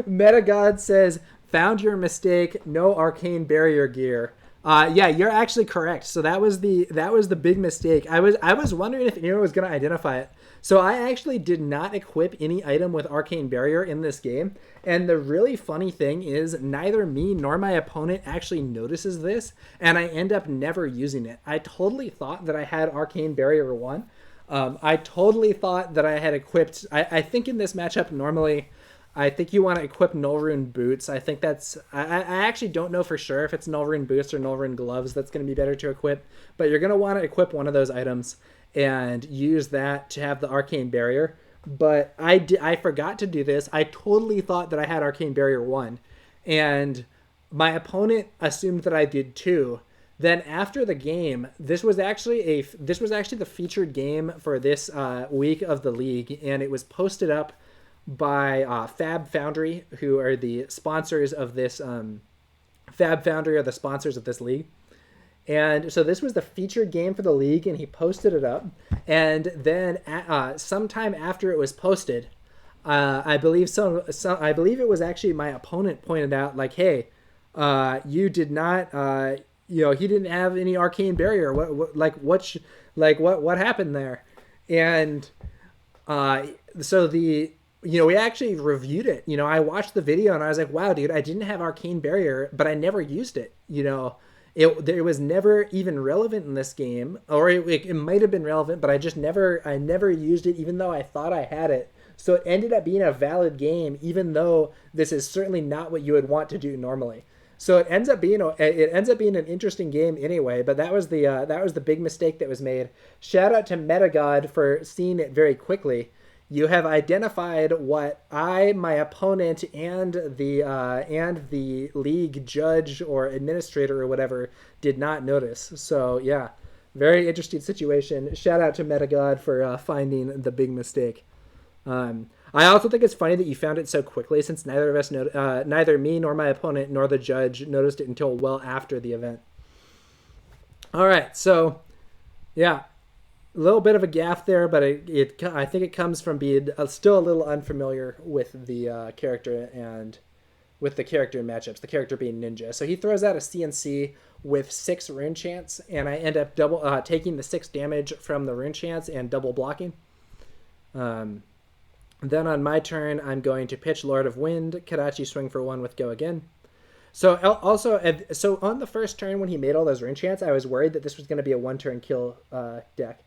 Metagod says, found your mistake, no arcane barrier gear. Yeah, you're actually correct. So that was the big mistake. I was wondering if anyone was going to identify it. So I actually did not equip any item with Arcane Barrier in this game. And the really funny thing is neither me nor my opponent actually notices this, and I end up never using it. I totally thought that I had Arcane Barrier 1. I totally thought that I had equipped... I think in this matchup normally... I think you want to equip Null Rune Boots. I think that's... I actually don't know for sure if it's Null Rune Boots or Null Rune Gloves that's going to be better to equip. But you're going to want to equip one of those items and use that to have the Arcane Barrier. But I forgot to do this. I totally thought that I had Arcane Barrier 1. And my opponent assumed that I did too. Then after the game, this was actually the featured game for this week of the league. And it was posted up by Foundry, who are the sponsors of this Foundry are the sponsors of this league. And so this was the featured game for the league, and he posted it up. And then sometime after it was posted, I believe it was actually my opponent pointed out, like, hey, you did not he didn't have any Arcane Barrier. What happened there? And so we actually reviewed it. I watched the video and I was like, wow, dude, I didn't have Arcane Barrier, but I never used it. It was never even relevant in this game, or it might have been relevant, but I never used it, even though I thought I had it. So it ended up being a valid game, even though this is certainly not what you would want to do normally. So it ends up being an interesting game anyway. But that was the big mistake that was made. Shout out to Metagod for seeing it very quickly. You have identified what my opponent, and the league judge or administrator or whatever did not notice. So yeah, very interesting situation. Shout out to Metagod for finding the big mistake. I also think it's funny that you found it so quickly, since neither of us, neither me nor my opponent nor the judge noticed it until well after the event. All right, so yeah. little bit of a gaffe there, but I think it comes from being still a little unfamiliar with the character and with the character matchups. The character being Ninja, so he throws out a CNC with 6 rune chants, and I end up double taking the 6 damage from the rune chants and double blocking. Then on my turn, I'm going to pitch Lord of Wind, Kadachi swing for 1 with Go Again. So on the first turn when he made all those rune chants, I was worried that this was going to be a 1-turn kill deck.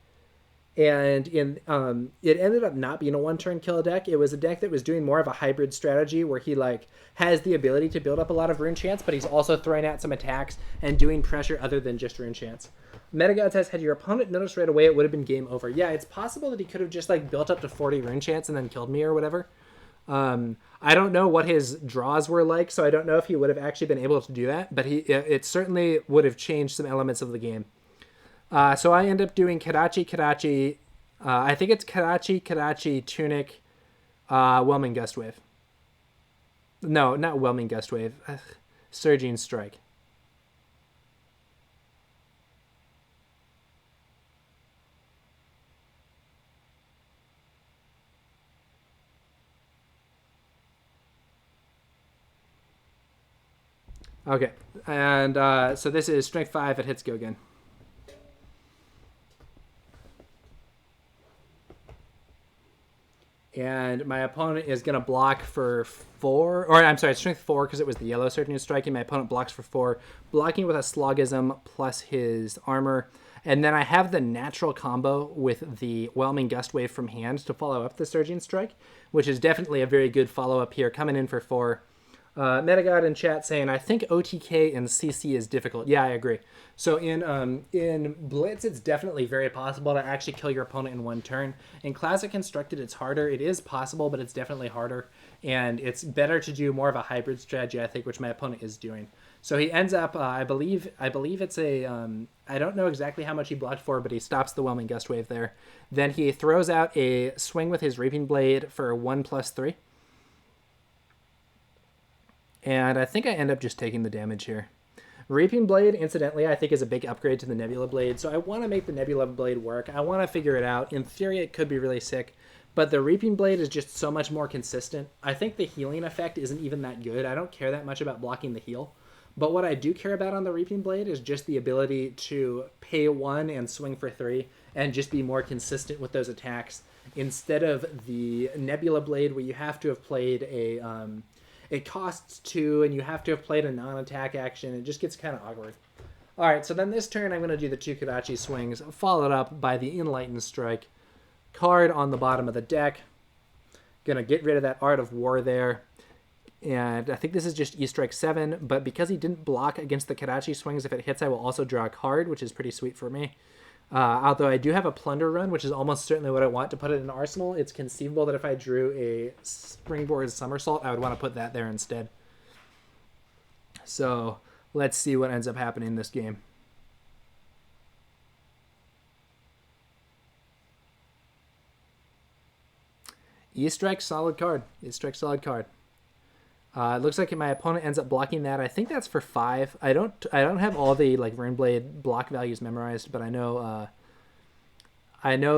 And it ended up not being a 1-turn kill deck. It was a deck that was doing more of a hybrid strategy where he like has the ability to build up a lot of rune chants, but he's also throwing out some attacks and doing pressure other than just rune chants. Metagod says, had your opponent noticed right away, it would have been game over. Yeah, it's possible that he could have just like built up to 40 rune chants and then killed me or whatever. I don't know what his draws were like, so I don't know if he would have actually been able to do that, but it certainly would have changed some elements of the game. So I end up doing Kadachi, I think it's Kadachi, Tunic, Whelming Gustwave. No, not Whelming Gustwave. Surging Strike. Okay, and so this is Strength 5, it hits Go Again. And my opponent is going to block for 4, or I'm sorry, Strength 4 because it was the yellow Surging Strike, and my opponent blocks for 4, blocking with a Slogism plus his armor. And then I have the natural combo with the Whelming Gustwave from hand to follow up the Surging Strike, which is definitely a very good follow-up here, coming in for 4. Metagod in chat saying, I think OTK and CC is difficult. Yeah, I agree. So in Blitz, it's definitely very possible to actually kill your opponent in 1 turn. In Classic Constructed, it's harder. It is possible, but it's definitely harder. And it's better to do more of a hybrid strategy, I think, which my opponent is doing. So he ends up, I believe it's a, I don't know exactly how much he blocked for, but he stops the Whelming Gustwave there. Then he throws out a swing with his Reaping Blade for 1+3. And I think I end up just taking the damage here. Reaping Blade, incidentally, I think is a big upgrade to the Nebula Blade, so I want to make the Nebula Blade work. I want to figure it out. In theory, it could be really sick, but the Reaping Blade is just so much more consistent. I think the healing effect isn't even that good. I don't care that much about blocking the heal, but what I do care about on the Reaping Blade is just the ability to pay 1 and swing for 3 and just be more consistent with those attacks instead of the Nebula Blade where you have to have played a... it costs 2, and you have to have played a non-attack action. It just gets kind of awkward. All right, so then this turn I'm going to do the 2 Kadachi swings, followed up by the Enlightened Strike. Card on the bottom of the deck. Going to get rid of that Art of War there. And I think this is just E-Strike 7, but because he didn't block against the Kadachi swings, if it hits, I will also draw a card, which is pretty sweet for me. Although I do have a Plunder run, which is almost certainly what I want to put it in Arsenal. It's conceivable that if I drew a Springboard Somersault, I would want to put that there instead. So let's see what ends up happening in this game. E-Strike, solid card. E-Strike, solid card. It looks like my opponent ends up blocking that. I think that's for 5. I don't have all the like Runeblade block values memorized, but I know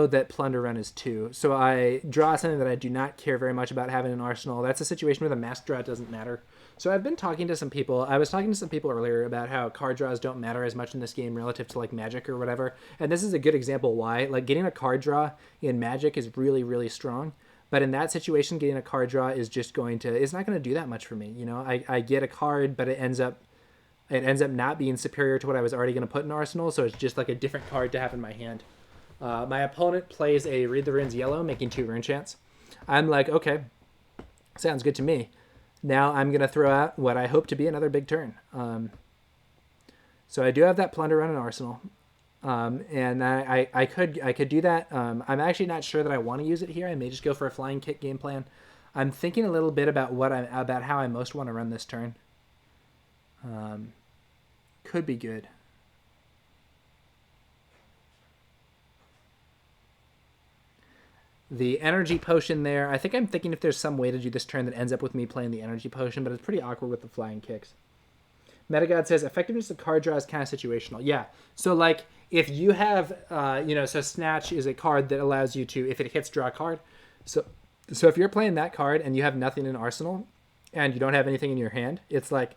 that Plunder Run is 2. So I draw something that I do not care very much about having in Arsenal. That's a situation where the mask draw doesn't matter. So I've been talking to some people. I was talking to some people earlier about how card draws don't matter as much in this game relative to like Magic or whatever. And this is a good example why. Like getting a card draw in Magic is really, really strong. But in that situation, getting a card draw is just it's not going to do that much for me. You know, I get a card, but it ends up not being superior to what I was already going to put in Arsenal. So it's just like a different card to have in my hand. My opponent plays a Read the Runes yellow, making 2 rune chants. I'm like, okay, sounds good to me. Now I'm going to throw out what I hope to be another big turn. So I do have that Plunder Run in Arsenal. And I could do that. I'm actually not sure that I want to use it here. I may just go for a Flying Kick game plan. I'm thinking a little bit about about how I most want to run this turn. Could be good. The Energy Potion there. I think I'm thinking if there's some way to do this turn that ends up with me playing the Energy Potion, but it's pretty awkward with the Flying Kicks. Metagod says effectiveness of card draw is kind of situational. Yeah. So like if you have, so Snatch is a card that allows you to, if it hits, draw a card. So if you're playing that card and you have nothing in Arsenal and you don't have anything in your hand, it's like,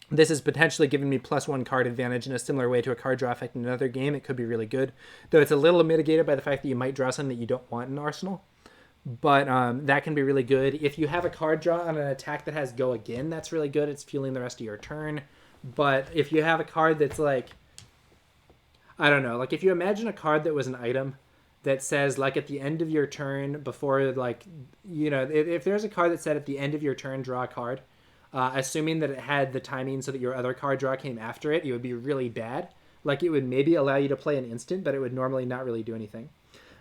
this is potentially giving me +1 card advantage in a similar way to a card draw effect in another game. It could be really good, though it's a little mitigated by the fact that you might draw something that you don't want in Arsenal. But that can be really good. If you have a card draw on an attack that has go again, that's really good. It's fueling the rest of your turn. But if you have a card that's like, I don't know, like if you imagine a card that was an item that says like at the end of your turn before like, if there's a card that said at the end of your turn, draw a card, assuming that it had the timing so that your other card draw came after it, it would be really bad. Like it would maybe allow you to play an instant, but it would normally not really do anything.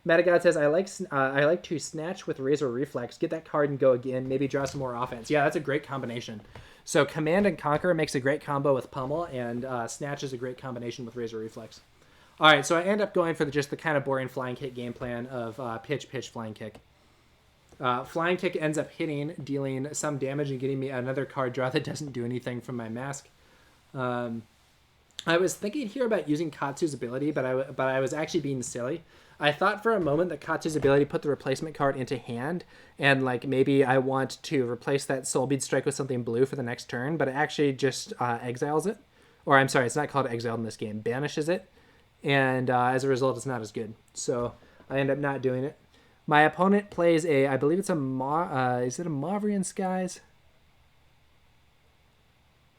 Metagod says, I like to Snatch with Razor Reflex, get that card and go again, maybe draw some more offense. Yeah, that's a great combination. So Command and Conquer makes a great combo with Pummel, and Snatch is a great combination with Razor Reflex. All right, so I end up going for just the kind of boring Flying Kick game plan of pitch, Flying Kick. Flying Kick ends up hitting, dealing some damage and getting me another card draw that doesn't do anything from my mask. I was thinking here about using Katsu's ability, but I was actually being silly. I thought for a moment that Katsu's ability put the replacement card into hand, and like maybe I want to replace that Soulbead Strike with something blue for the next turn, but it actually just exiles it. Or I'm sorry, it's not called exiled in this game, banishes it, and as a result, it's not as good. So I end up not doing it. My opponent plays I believe it's is it a Mavrian Skies?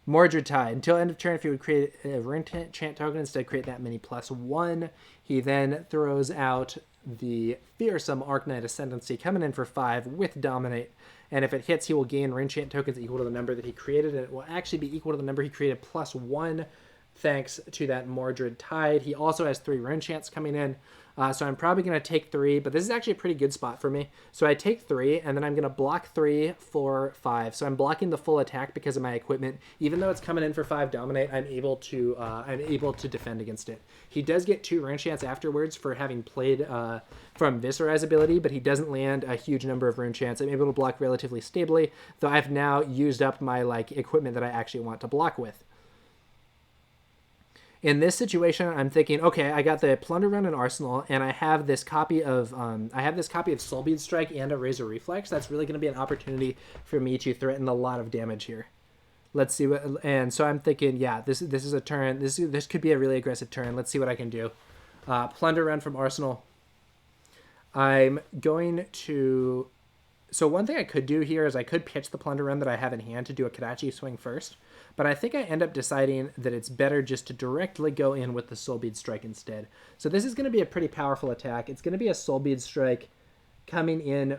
Mordred Tide. Until end of turn, if you would create a Rune Chant token, instead create that many +1. He then throws out the Fearsome Arknight Ascendancy, coming in for 5 with Dominate. And if it hits, he will gain Rune Chant tokens equal to the number that he created, and it will actually be equal to the number he created +1, thanks to that Mordred Tide. He also has 3 Rune Chants coming in. So I'm probably going to take 3, but this is actually a pretty good spot for me. So I take 3, and then I'm going to block 3, 4, 5. So I'm blocking the full attack because of my equipment. Even though it's coming in for 5 Dominate, I'm able to defend against it. He does get 2 Rune Chants afterwards for having played from Viserai's ability, but he doesn't land a huge number of Rune Chants. I'm able to block relatively stably, though I've now used up my equipment that I actually want to block with. In this situation, I'm thinking, okay, I got the Plunder Run and Arsenal, and I have this copy of Soulbead Strike and a Razor Reflex. That's really going to be an opportunity for me to threaten a lot of damage here. Let's see what, and so I'm thinking, yeah, this is a turn. This could be a really aggressive turn. Let's see what I can do. Plunder Run from Arsenal. I'm going to. So one thing I could do here is I could pitch the Plunder Run that I have in hand to do a Kadachi swing first, but I think I end up deciding that it's better just to directly go in with the Soulbead Strike instead. So this is going to be a pretty powerful attack. It's going to be a Soulbead Strike coming in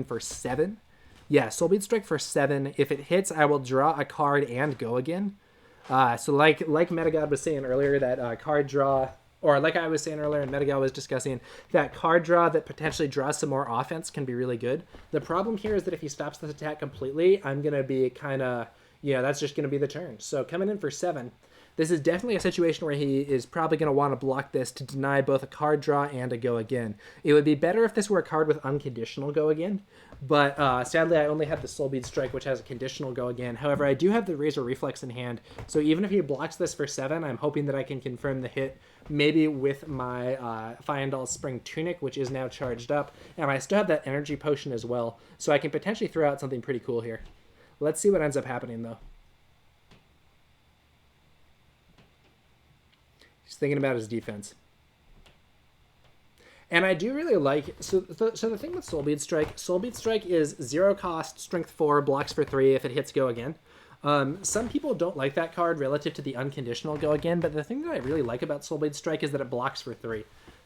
for 7. Yeah, Soulbead Strike for 7. If it hits, I will draw a card and go again. So like Metagod was saying earlier, that card draw. Or like I was saying earlier, and Metagod was discussing, that card draw that potentially draws some more offense can be really good. The problem here is that if he stops this attack completely, I'm going to be kind of, that's just going to be the turn. So coming in for 7, this is definitely a situation where he is probably going to want to block this to deny both a card draw and a go again. It would be better if this were a card with unconditional go again, but sadly I only have the Soulbead Strike, which has a conditional go again. However, I do have the Razor Reflex in hand, so even if he blocks this for 7, I'm hoping that I can confirm the hit, maybe with my Fyendal Spring Tunic, which is now charged up, and I still have that Energy Potion as well, so I can potentially throw out something pretty cool here. Let's see what ends up happening, though. He's thinking about his defense. And I do really like, so the thing with Soulbead Strike is 0 cost, strength 4, blocks for 3, if it hits go again. Some people don't like that card relative to the unconditional go again, but the thing that I really like about Soulbead Strike is that it blocks for 3.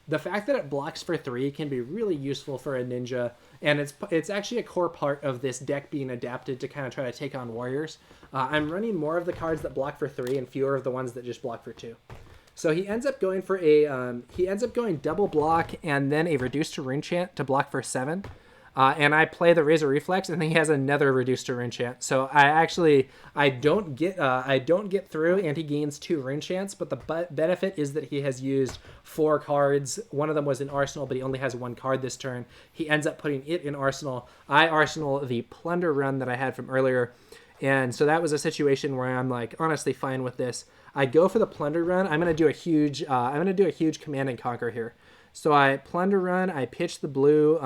The fact that it blocks for 3 can be really useful for a ninja, and it's actually a core part of this deck being adapted to kind of try to take on warriors. I'm running more of the cards that block for 3 and fewer of the ones that just block for 2. So he ends up going for double block and then a reduced to Rune Chant to block for 7. And I play the Razor Reflex, and then he has another reduced to Rune Chant. So I don't get through, and he gains 2 Rune Chants. But the benefit is that he has used 4 cards. One of them was in Arsenal, but he only has 1 card this turn. He ends up putting it in Arsenal. I Arsenal the Plunder Run that I had from earlier, And so that was a situation where I'm like honestly fine with this. I go for the plunder run. I'm gonna do a huge command and conquer here. So I plunder run. I pitch the blue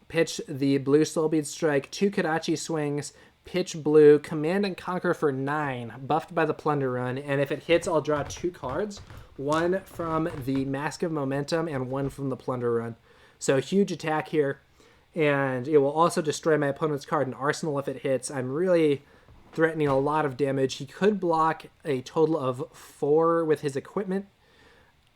Soulbead Strike, 2 Kadachi swings, pitch blue, command and conquer for 9, buffed by the plunder run, and if it hits, I'll draw 2 cards, 1 from the Mask of Momentum and 1 from the plunder run. So huge attack here, and it will also destroy my opponent's card in Arsenal if it hits. I'm really threatening a lot of damage. He could block a total of 4 with his equipment,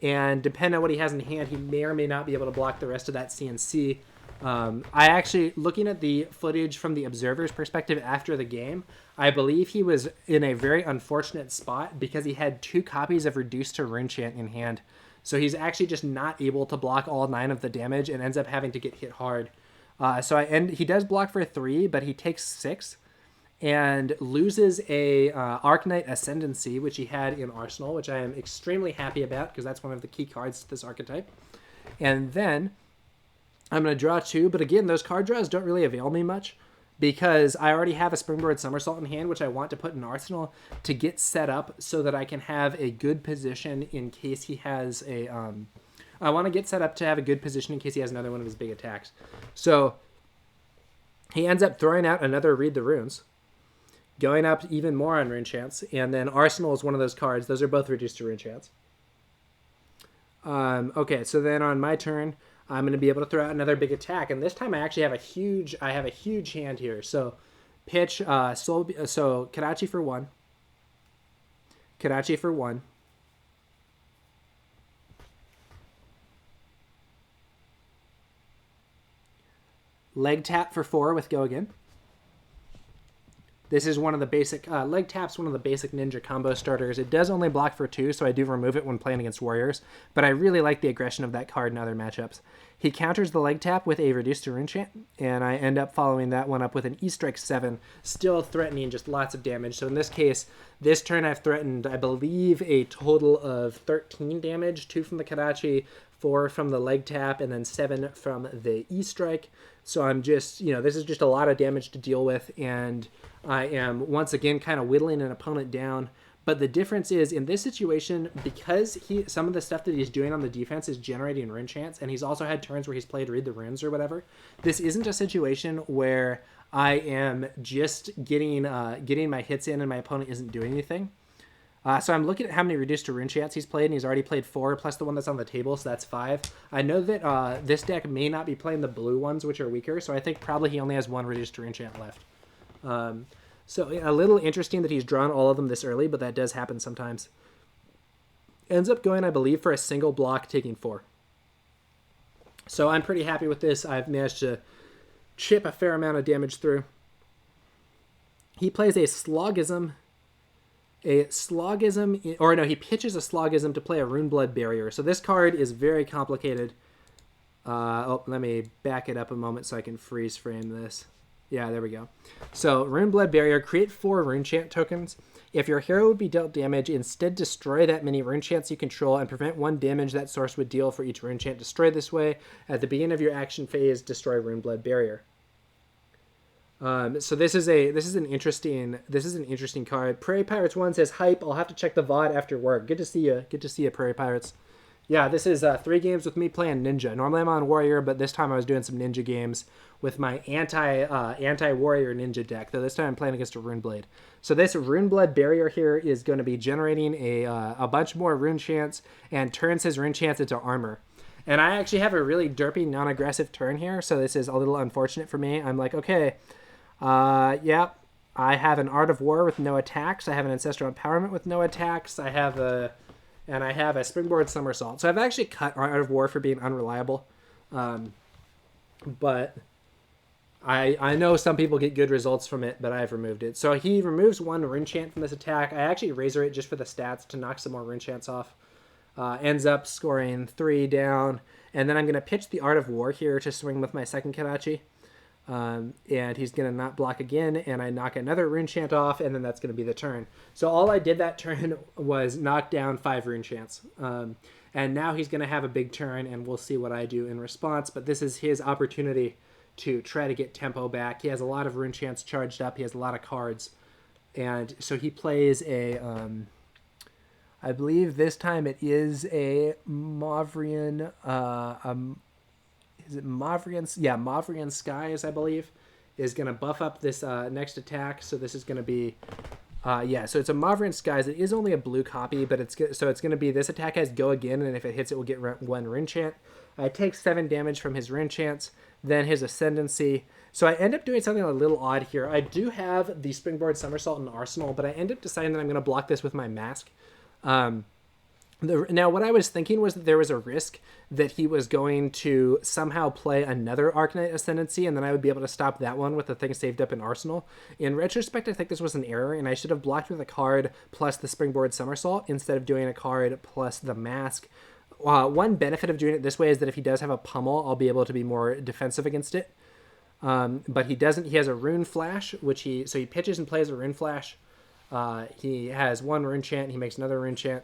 and depending on what he has in hand, he may or may not be able to block the rest of that CNC. I actually, looking at the footage from the observer's perspective after the game, I believe he was in a very unfortunate spot because he had 2 copies of Reduced to Runechant in hand. So he's actually just not able to block all 9 of the damage and ends up having to get hit hard. He does block for 3, but he takes 6 and loses a Arknight Ascendancy, which he had in Arsenal, which I am extremely happy about because that's one of the key cards to this archetype. And then I'm going to draw 2, but again, those card draws don't really avail me much because I already have a Springboard Somersault in hand, which I want to put in Arsenal to get set up so that I can have a good position in case he has a... I want to get set up to have a good position in case he has another one of his big attacks. So he ends up throwing out another Read the Runes, going up even more on Rune Chants, and then Arsenal is one of those cards. Those are both reduced to Rune Chants. Okay, so then on my turn, I'm going to be able to throw out another big attack, and this time I actually have a huge hand here. So pitch Kadachi for 1. Kadachi for 1. Leg tap for 4 with Go Again. This is one of the basic, leg tap's one of the basic ninja combo starters. It does only block for 2, so I do remove it when playing against warriors, but I really like the aggression of that card in other matchups. He counters the leg tap with a Reduced to Runechant, and I end up following that one up with an E-Strike 7, still threatening just lots of damage. So in this case, this turn I've threatened, I believe, a total of 13 damage, 2 from the Kadachi, 4 from the leg tap, and then 7 from the E-Strike. So I'm just, this is just a lot of damage to deal with, and I am once again kind of whittling an opponent down. But the difference is in this situation, because some of the stuff that he's doing on the defense is generating rune chants, and he's also had turns where he's played Read the Runes or whatever. This isn't a situation where I am just getting my hits in and my opponent isn't doing anything. So I'm looking at how many Reduced to Rune Chants he's played, and he's already played 4, plus the one that's on the table, so that's 5. I know that this deck may not be playing the blue ones, which are weaker, so I think probably he only has 1 Reduced to Rune Chant left. So a little interesting that he's drawn all of them this early, but that does happen sometimes. Ends up going, I believe, for a single block, taking 4. So I'm pretty happy with this. I've managed to chip a fair amount of damage through. He plays a Slogism. He pitches a Slogism to play a Runeblood Barrier. So this card is very complicated. Let me back it up a moment so I can freeze frame this. Yeah, there we go. So Runeblood Barrier, create 4 Rune Chant tokens. If your hero would be dealt damage, instead destroy that many Rune Chants you control and prevent 1 damage that source would deal for each Rune Chant destroyed this way. At the beginning of your action phase, destroy Runeblood Barrier. So this is an interesting card. Prairie Pirates 1 says hype. I'll have to check the VOD after work. Good to see you. Good to see you, Prairie Pirates. Yeah, this is 3 games with me playing Ninja. Normally I'm on Warrior, but this time I was doing some Ninja games with my anti-Warrior Ninja deck. Though this time I'm playing against a Runeblade. So this Runeblood Barrier here is going to be generating a bunch more Rune Chants and turns his Rune Chants into armor. And I actually have a really derpy, non-aggressive turn here, so this is a little unfortunate for me. I'm like, okay, yeah, I have an Art of War with no attacks. I have an Ancestral Empowerment with no attacks. I have a Springboard Somersault. So I've actually cut Art of War for being unreliable. But I know some people get good results from it, but I've removed it. So he removes 1 Rune Chant from this attack. I actually Razor it just for the stats to knock some more Rune Chants off. Ends up scoring 3 down. And then I'm going to pitch the Art of War here to swing with my second Kadachi. And he's going to not block again, and I knock another Rune Chant off, and then that's going to be the turn. So all I did that turn was knock down 5 Rune Chants. And now he's going to have a big turn, and we'll see what I do in response. But this is his opportunity to try to get tempo back. He has a lot of rune chants charged up. He has a lot of cards. And so he plays a, I believe this time it is a Mavrian, is it Mavrian? Yeah, Mavrian Skies, I believe, is going to buff up this next attack. So this is going to be, yeah, so it's a Mavrian Skies. It is only a blue copy, but it's going to be, this attack has Go Again, and if it hits, it will get one rune chant. I take 7 damage from his rune chants, then his Ascendancy. So I end up doing something a little odd here. I do have the Springboard Somersault in Arsenal, but I end up deciding that I'm going to block this with my Mask. Now, what I was thinking was that there was a risk that he was going to somehow play another Arcanite Ascendancy, and then I would be able to stop that one with the thing saved up in Arsenal. In retrospect, I think this was an error, and I should have blocked with a card plus the Springboard Somersault instead of doing a card plus the Mask. One benefit of doing it this way is that if he does have a pummel, I'll be able to be more defensive against it. But he doesn't. He has a Rune Flash, so he pitches and plays a Rune Flash. He has 1 rune chant. He makes another rune chant.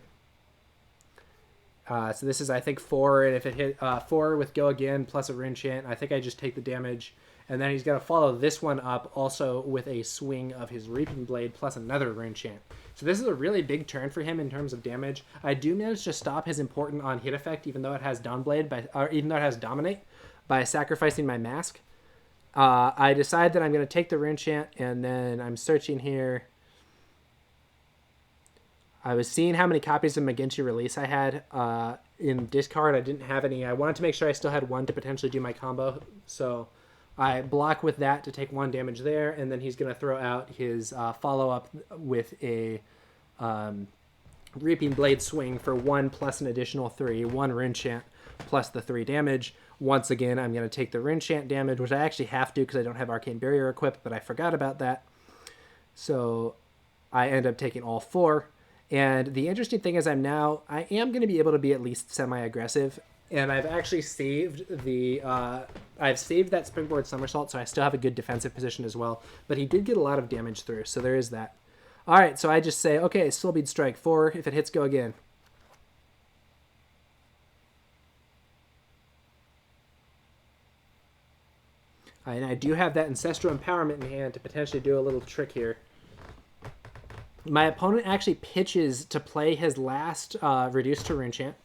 So this is, I think, 4, and if it hit 4 with Go Again plus a rune chant, I think I just take the damage. And then he's going to follow this one up also with a swing of his Reaping Blade plus another rune chant. So this is a really big turn for him in terms of damage. I do manage to stop his important on-hit effect, even though it has Dawnblade, or even though it has Dominate, by sacrificing my Mask. I decide that I'm going to take the rune chant, and then I'm searching here. I was seeing how many copies of Maginchi Release I had in discard. I didn't have any. I wanted to make sure I still had 1 to potentially do my combo. So I block with that to take 1 damage there, and then he's going to throw out his follow-up with a Reaping Blade swing for 1 plus an additional 3, 1 rune chant plus the 3 damage. Once again, I'm going to take the rune chant damage, which I actually have to because I don't have Arcane Barrier equipped, but I forgot about that. So I end up taking all 4. And the interesting thing is I am going to be able to be at least semi-aggressive. And I've actually saved I've saved that Springboard Somersault, so I still have a good defensive position as well. But he did get a lot of damage through, so there is that. All right, so I just say, okay, Soulbead Strike 4. If it hits, Go Again. And I do have that Ancestral Empowerment in hand to potentially do a little trick here. My opponent actually pitches to play his last Reduced to Rune Chant,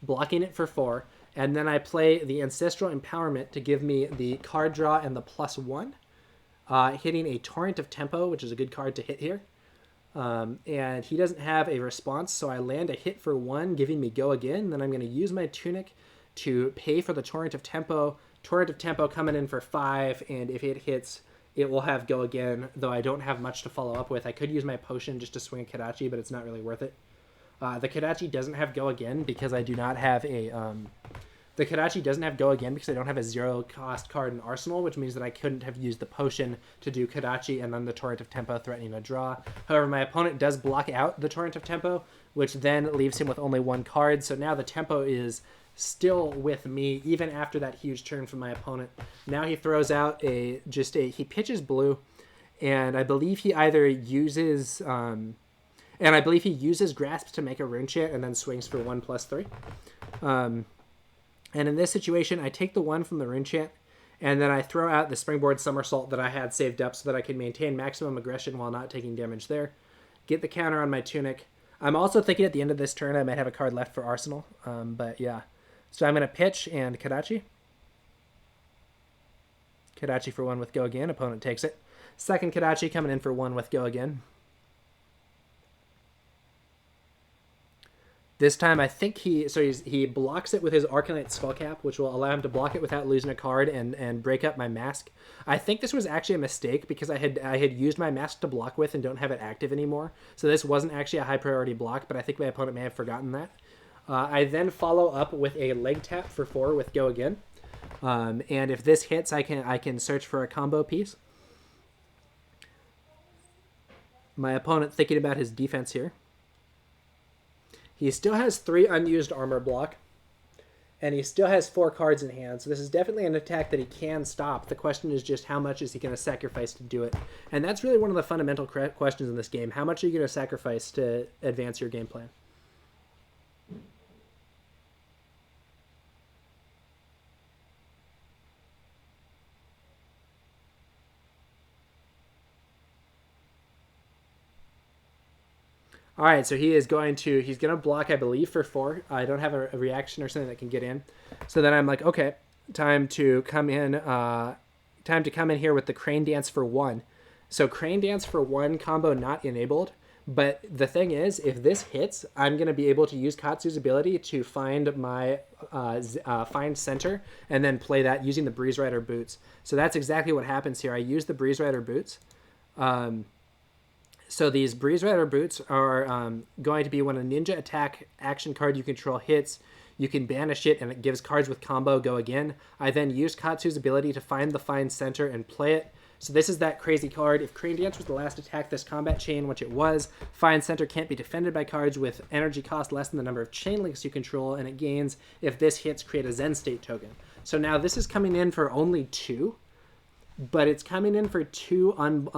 blocking it for 4. And then I play the Ancestral Empowerment to give me the card draw and the +1, hitting a Torrent of Tempo, which is a good card to hit here. And he doesn't have a response, so I land a hit for 1, giving me Go Again. Then I'm going to use my Tunic to pay for the Torrent of Tempo. Torrent of Tempo coming in for 5, and if it hits, it will have Go Again, though I don't have much to follow up with. I could use my potion just to swing a Kadachi, but it's not really worth it. The Kadachi doesn't have Go Again because I do not have a... the Kadachi doesn't have Go Again because I don't have a 0-cost card in Arsenal, which means that I couldn't have used the potion to do Kadachi and then the Torrent of Tempo threatening a draw. However, my opponent does block out the Torrent of Tempo, which then leaves him with only 1 card, so now the Tempo is still with me even after that huge turn from my opponent. Now he throws out he pitches blue, and I believe he either uses Grasp to make a rune chant and then swings for 1 plus 3. And in this situation, I take the 1 from the rune chant, and then I throw out the Springboard Somersault that I had saved up so that I can maintain maximum aggression while not taking damage there. Get the counter on my Tunic. I'm also thinking at the end of this turn I might have a card left for Arsenal, but yeah. So I'm going to pitch and Kadachi. Kadachi for 1 with Go Again. Opponent takes it. Second Kadachi coming in for 1 with Go Again. This time I think he blocks it with his Arcanite Skullcap, which will allow him to block it without losing a card and break up my Mask. I think this was actually a mistake because I had used my Mask to block with and don't have it active anymore. So this wasn't actually a high priority block, but I think my opponent may have forgotten that. I then follow up with a Leg Tap for 4 with Go Again. And if this hits, I can search for a combo piece. My opponent thinking about his defense here. He still has 3 unused armor block, and he still has 4 cards in hand, so this is definitely an attack that he can stop. The question is just how much is he going to sacrifice to do it? And that's really one of the fundamental questions in this game. How much are you going to sacrifice to advance your game plan? All right, so he's going to block, I believe, for 4. I don't have a reaction or something that can get in. So then I'm like, okay, time to come in here with the Crane Dance for 1. So Crane Dance for 1 combo not enabled. But the thing is, if this hits, I'm going to be able to use Katsu's ability to find my find center and then play that using the Breeze Rider boots. So that's exactly what happens here. I use the Breeze Rider boots. So these Breeze Rider boots are going to be when a ninja attack action card you control hits, you can banish it and it gives cards with combo go again. I then use Katsu's ability to find the find center and play it. So this is that crazy card. If Crane Dance was the last attack this combat chain, which it was, Find Center can't be defended by cards with energy cost less than the number of chain links you control, and it gains, if this hits, create a Zen State token. So now this is coming in for only 2, but it's coming in for 2 and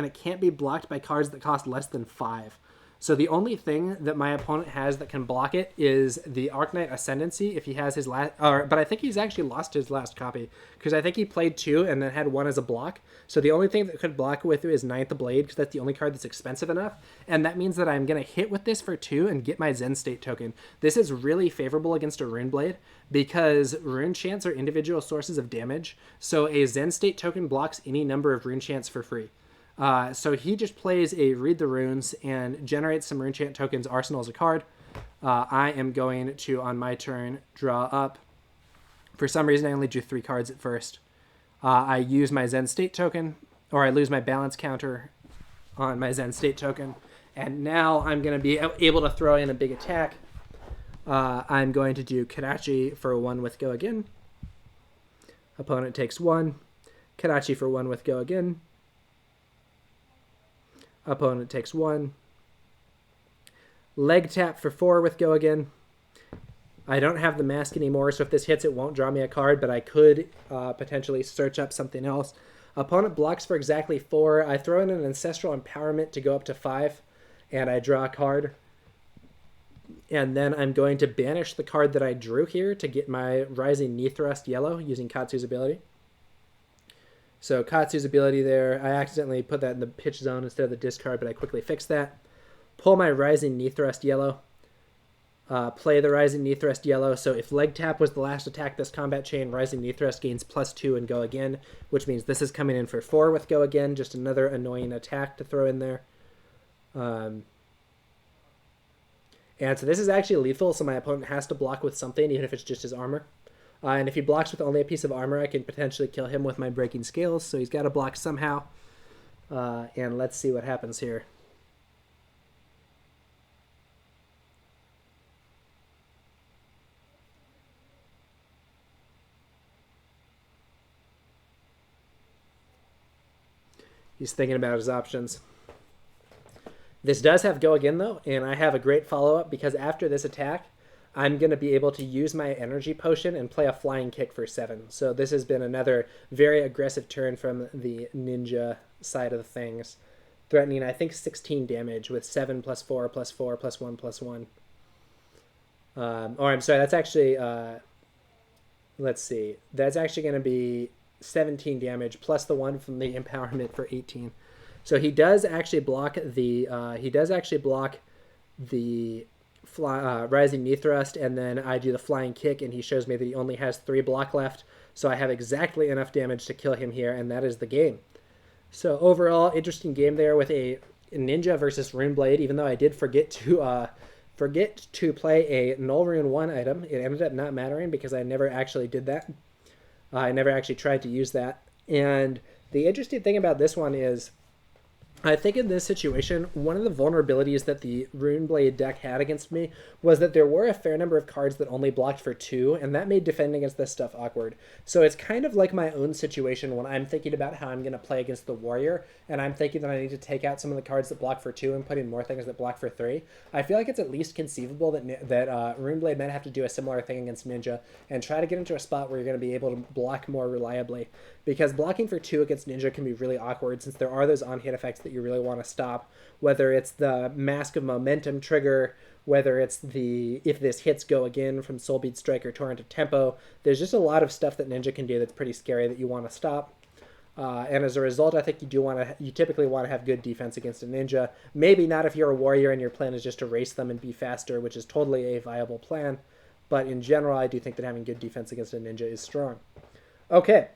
it can't be blocked by cards that cost less than 5. So the only thing that my opponent has that can block it is the Arknight Ascendancy if he has his last... but I think he's actually lost his last copy because I think he played 2 and then had 1 as a block. So the only thing that could block with it is Ninth Blade because that's the only card that's expensive enough. And that means that I'm going to hit with this for 2 and get my Zen State token. This is really favorable against a Runeblade because Rune Chants are individual sources of damage. So a Zen State token blocks any number of Rune Chants for free. So he just plays a Read the Runes and generates some Runechant tokens, arsenal as a card. I am going to, on my turn, draw up. For some reason, I only drew 3 cards at first. I use my Zen State token, or I lose my balance counter on my Zen State token. And now I'm going to be able to throw in a big attack. I'm going to do Kadachi for 1 with go again. Opponent takes 1. Kadachi for 1 with go again. Opponent takes 1. Leg tap for 4 with go again. I don't have the mask anymore, so if this hits, it won't draw me a card, but I could potentially search up something else. Opponent blocks for exactly 4. I throw in an Ancestral Empowerment to go up to 5, and I draw a card. And then I'm going to banish the card that I drew here to get my Rising Knee Thrust yellow using Katsu's ability. So Katsu's ability there, I accidentally put that in the pitch zone instead of the discard, but I quickly fixed that. Pull my Rising Knee Thrust yellow. Play the Rising Knee Thrust yellow. So if Leg Tap was the last attack this combat chain, Rising Knee Thrust gains +2 and go again, which means this is coming in for 4 with go again, just another annoying attack to throw in there. And so this is actually lethal, so my opponent has to block with something, even if it's just his armor. And if he blocks with only a piece of armor, I can potentially kill him with my Breaking Scales. So he's got to block somehow. And let's see what happens here. He's thinking about his options. This does have go again, though, and I have a great follow-up because after this attack, I'm going to be able to use my energy potion and play a flying kick for 7. So this has been another very aggressive turn from the ninja side of things. Threatening, I think, 16 damage with 7 +4 +4 +1 +1. Or I'm sorry, that's actually, let's see. That's actually going to be 17 damage plus the 1 from the empowerment for 18. So he does actually block the, Rising Knee Thrust, and then I do the flying kick, and he shows me that he only has 3 block left, so I have exactly enough damage to kill him here, and that is the game. So overall, interesting game there with a ninja versus Runeblade, even though I did forget to play a Null Rune 1 item. It ended up not mattering because I never actually did that. I never actually tried to use that. And the interesting thing about this one is, I think in this situation, one of the vulnerabilities that the Runeblade deck had against me was that there were a fair number of cards that only blocked for 2, and that made defending against this stuff awkward. So it's kind of like my own situation when I'm thinking about how I'm going to play against the Warrior, and I'm thinking that I need to take out some of the cards that block for 2 and put in more things that block for 3. I feel like it's at least conceivable that Runeblade might have to do a similar thing against Ninja and try to get into a spot where you're going to be able to block more reliably. Because blocking for 2 against Ninja can be really awkward since there are those on-hit effects that you really want to stop, whether it's the Mask of Momentum trigger, whether it's the if this hits go again from Soulbeat Strike or Torrent of Tempo. There's just a lot of stuff that Ninja can do that's pretty scary that you want to stop. And as a result, I think you typically want to have good defense against a ninja. Maybe not if you're a warrior and your plan is just to race them and be faster, which is totally a viable plan. But in general, I do think that having good defense against a ninja is strong. Okay,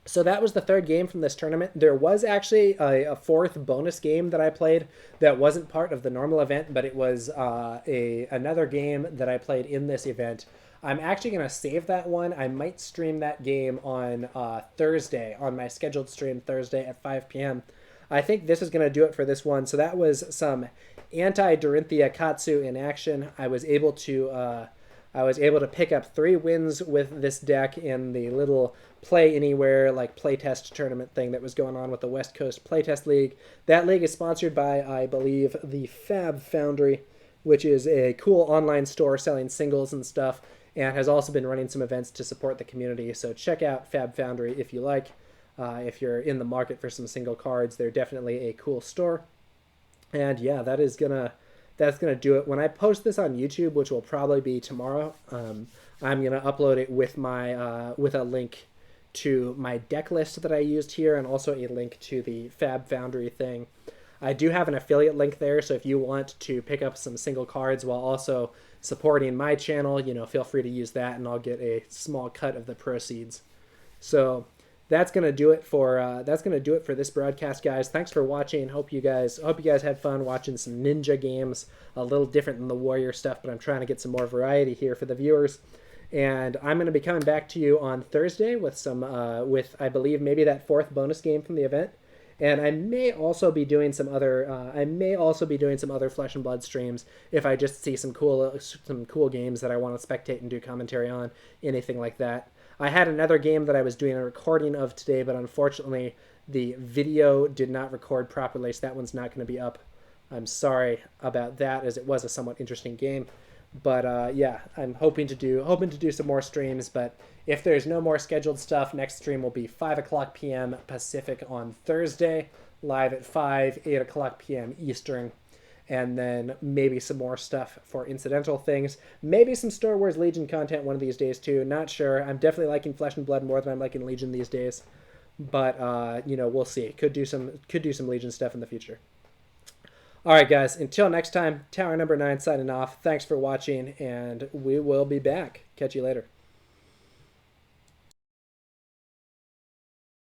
so that was the third game from this tournament. There was actually a fourth bonus game that I played that wasn't part of the normal event, but it was another game that I played in this event. I'm actually going to save that one. I might stream that game on Thursday, on my scheduled stream Thursday at 5 p.m. I think this is going to do it for this one. So that was some anti-Dorinthea Katsu in action. I was able to pick up 3 wins with this deck in the little play anywhere like playtest tournament thing that was going on with the West Coast Playtest League. That league is sponsored by, I believe, the Foundry, which is a cool online store selling singles and stuff, and has also been running some events to support the community. So check out Foundry if you like. If you're in the market for some single cards, they're definitely a cool store. And yeah, that's gonna do it. When I post this on YouTube, which will probably be tomorrow, I'm gonna upload it with my with a link to my deck list that I used here, and also a link to the Foundry thing. I do have an affiliate link there, so if you want to pick up some single cards while also supporting my channel, feel free to use that, and I'll get a small cut of the proceeds. So that's gonna do it for this broadcast, guys. Thanks for watching. Hope you guys had fun watching some ninja games, a little different than the warrior stuff, but I'm trying to get some more variety here for the viewers. And I'm going to be coming back to you on Thursday with with I believe maybe that fourth bonus game from the event. And I may also be doing some other Flesh and Blood streams if I just see some cool games that I want to spectate and do commentary on, anything like that. I had another game that I was doing a recording of today, but unfortunately the video did not record properly, so that one's not going to be up. I'm sorry about that, as it was a somewhat interesting game. But yeah, I'm hoping to do some more streams. But if there's no more scheduled stuff, next stream will be 5 o'clock p.m. Pacific on Thursday, live at 8 o'clock p.m. Eastern. And then maybe some more stuff for incidental things. Maybe some Star Wars Legion content one of these days too. Not sure. I'm definitely liking Flesh and Blood more than I'm liking Legion these days. But we'll see. Could do some Legion stuff in the future. All right, guys. Until next time, Tower number 9 signing off. Thanks for watching, and we will be back. Catch you later.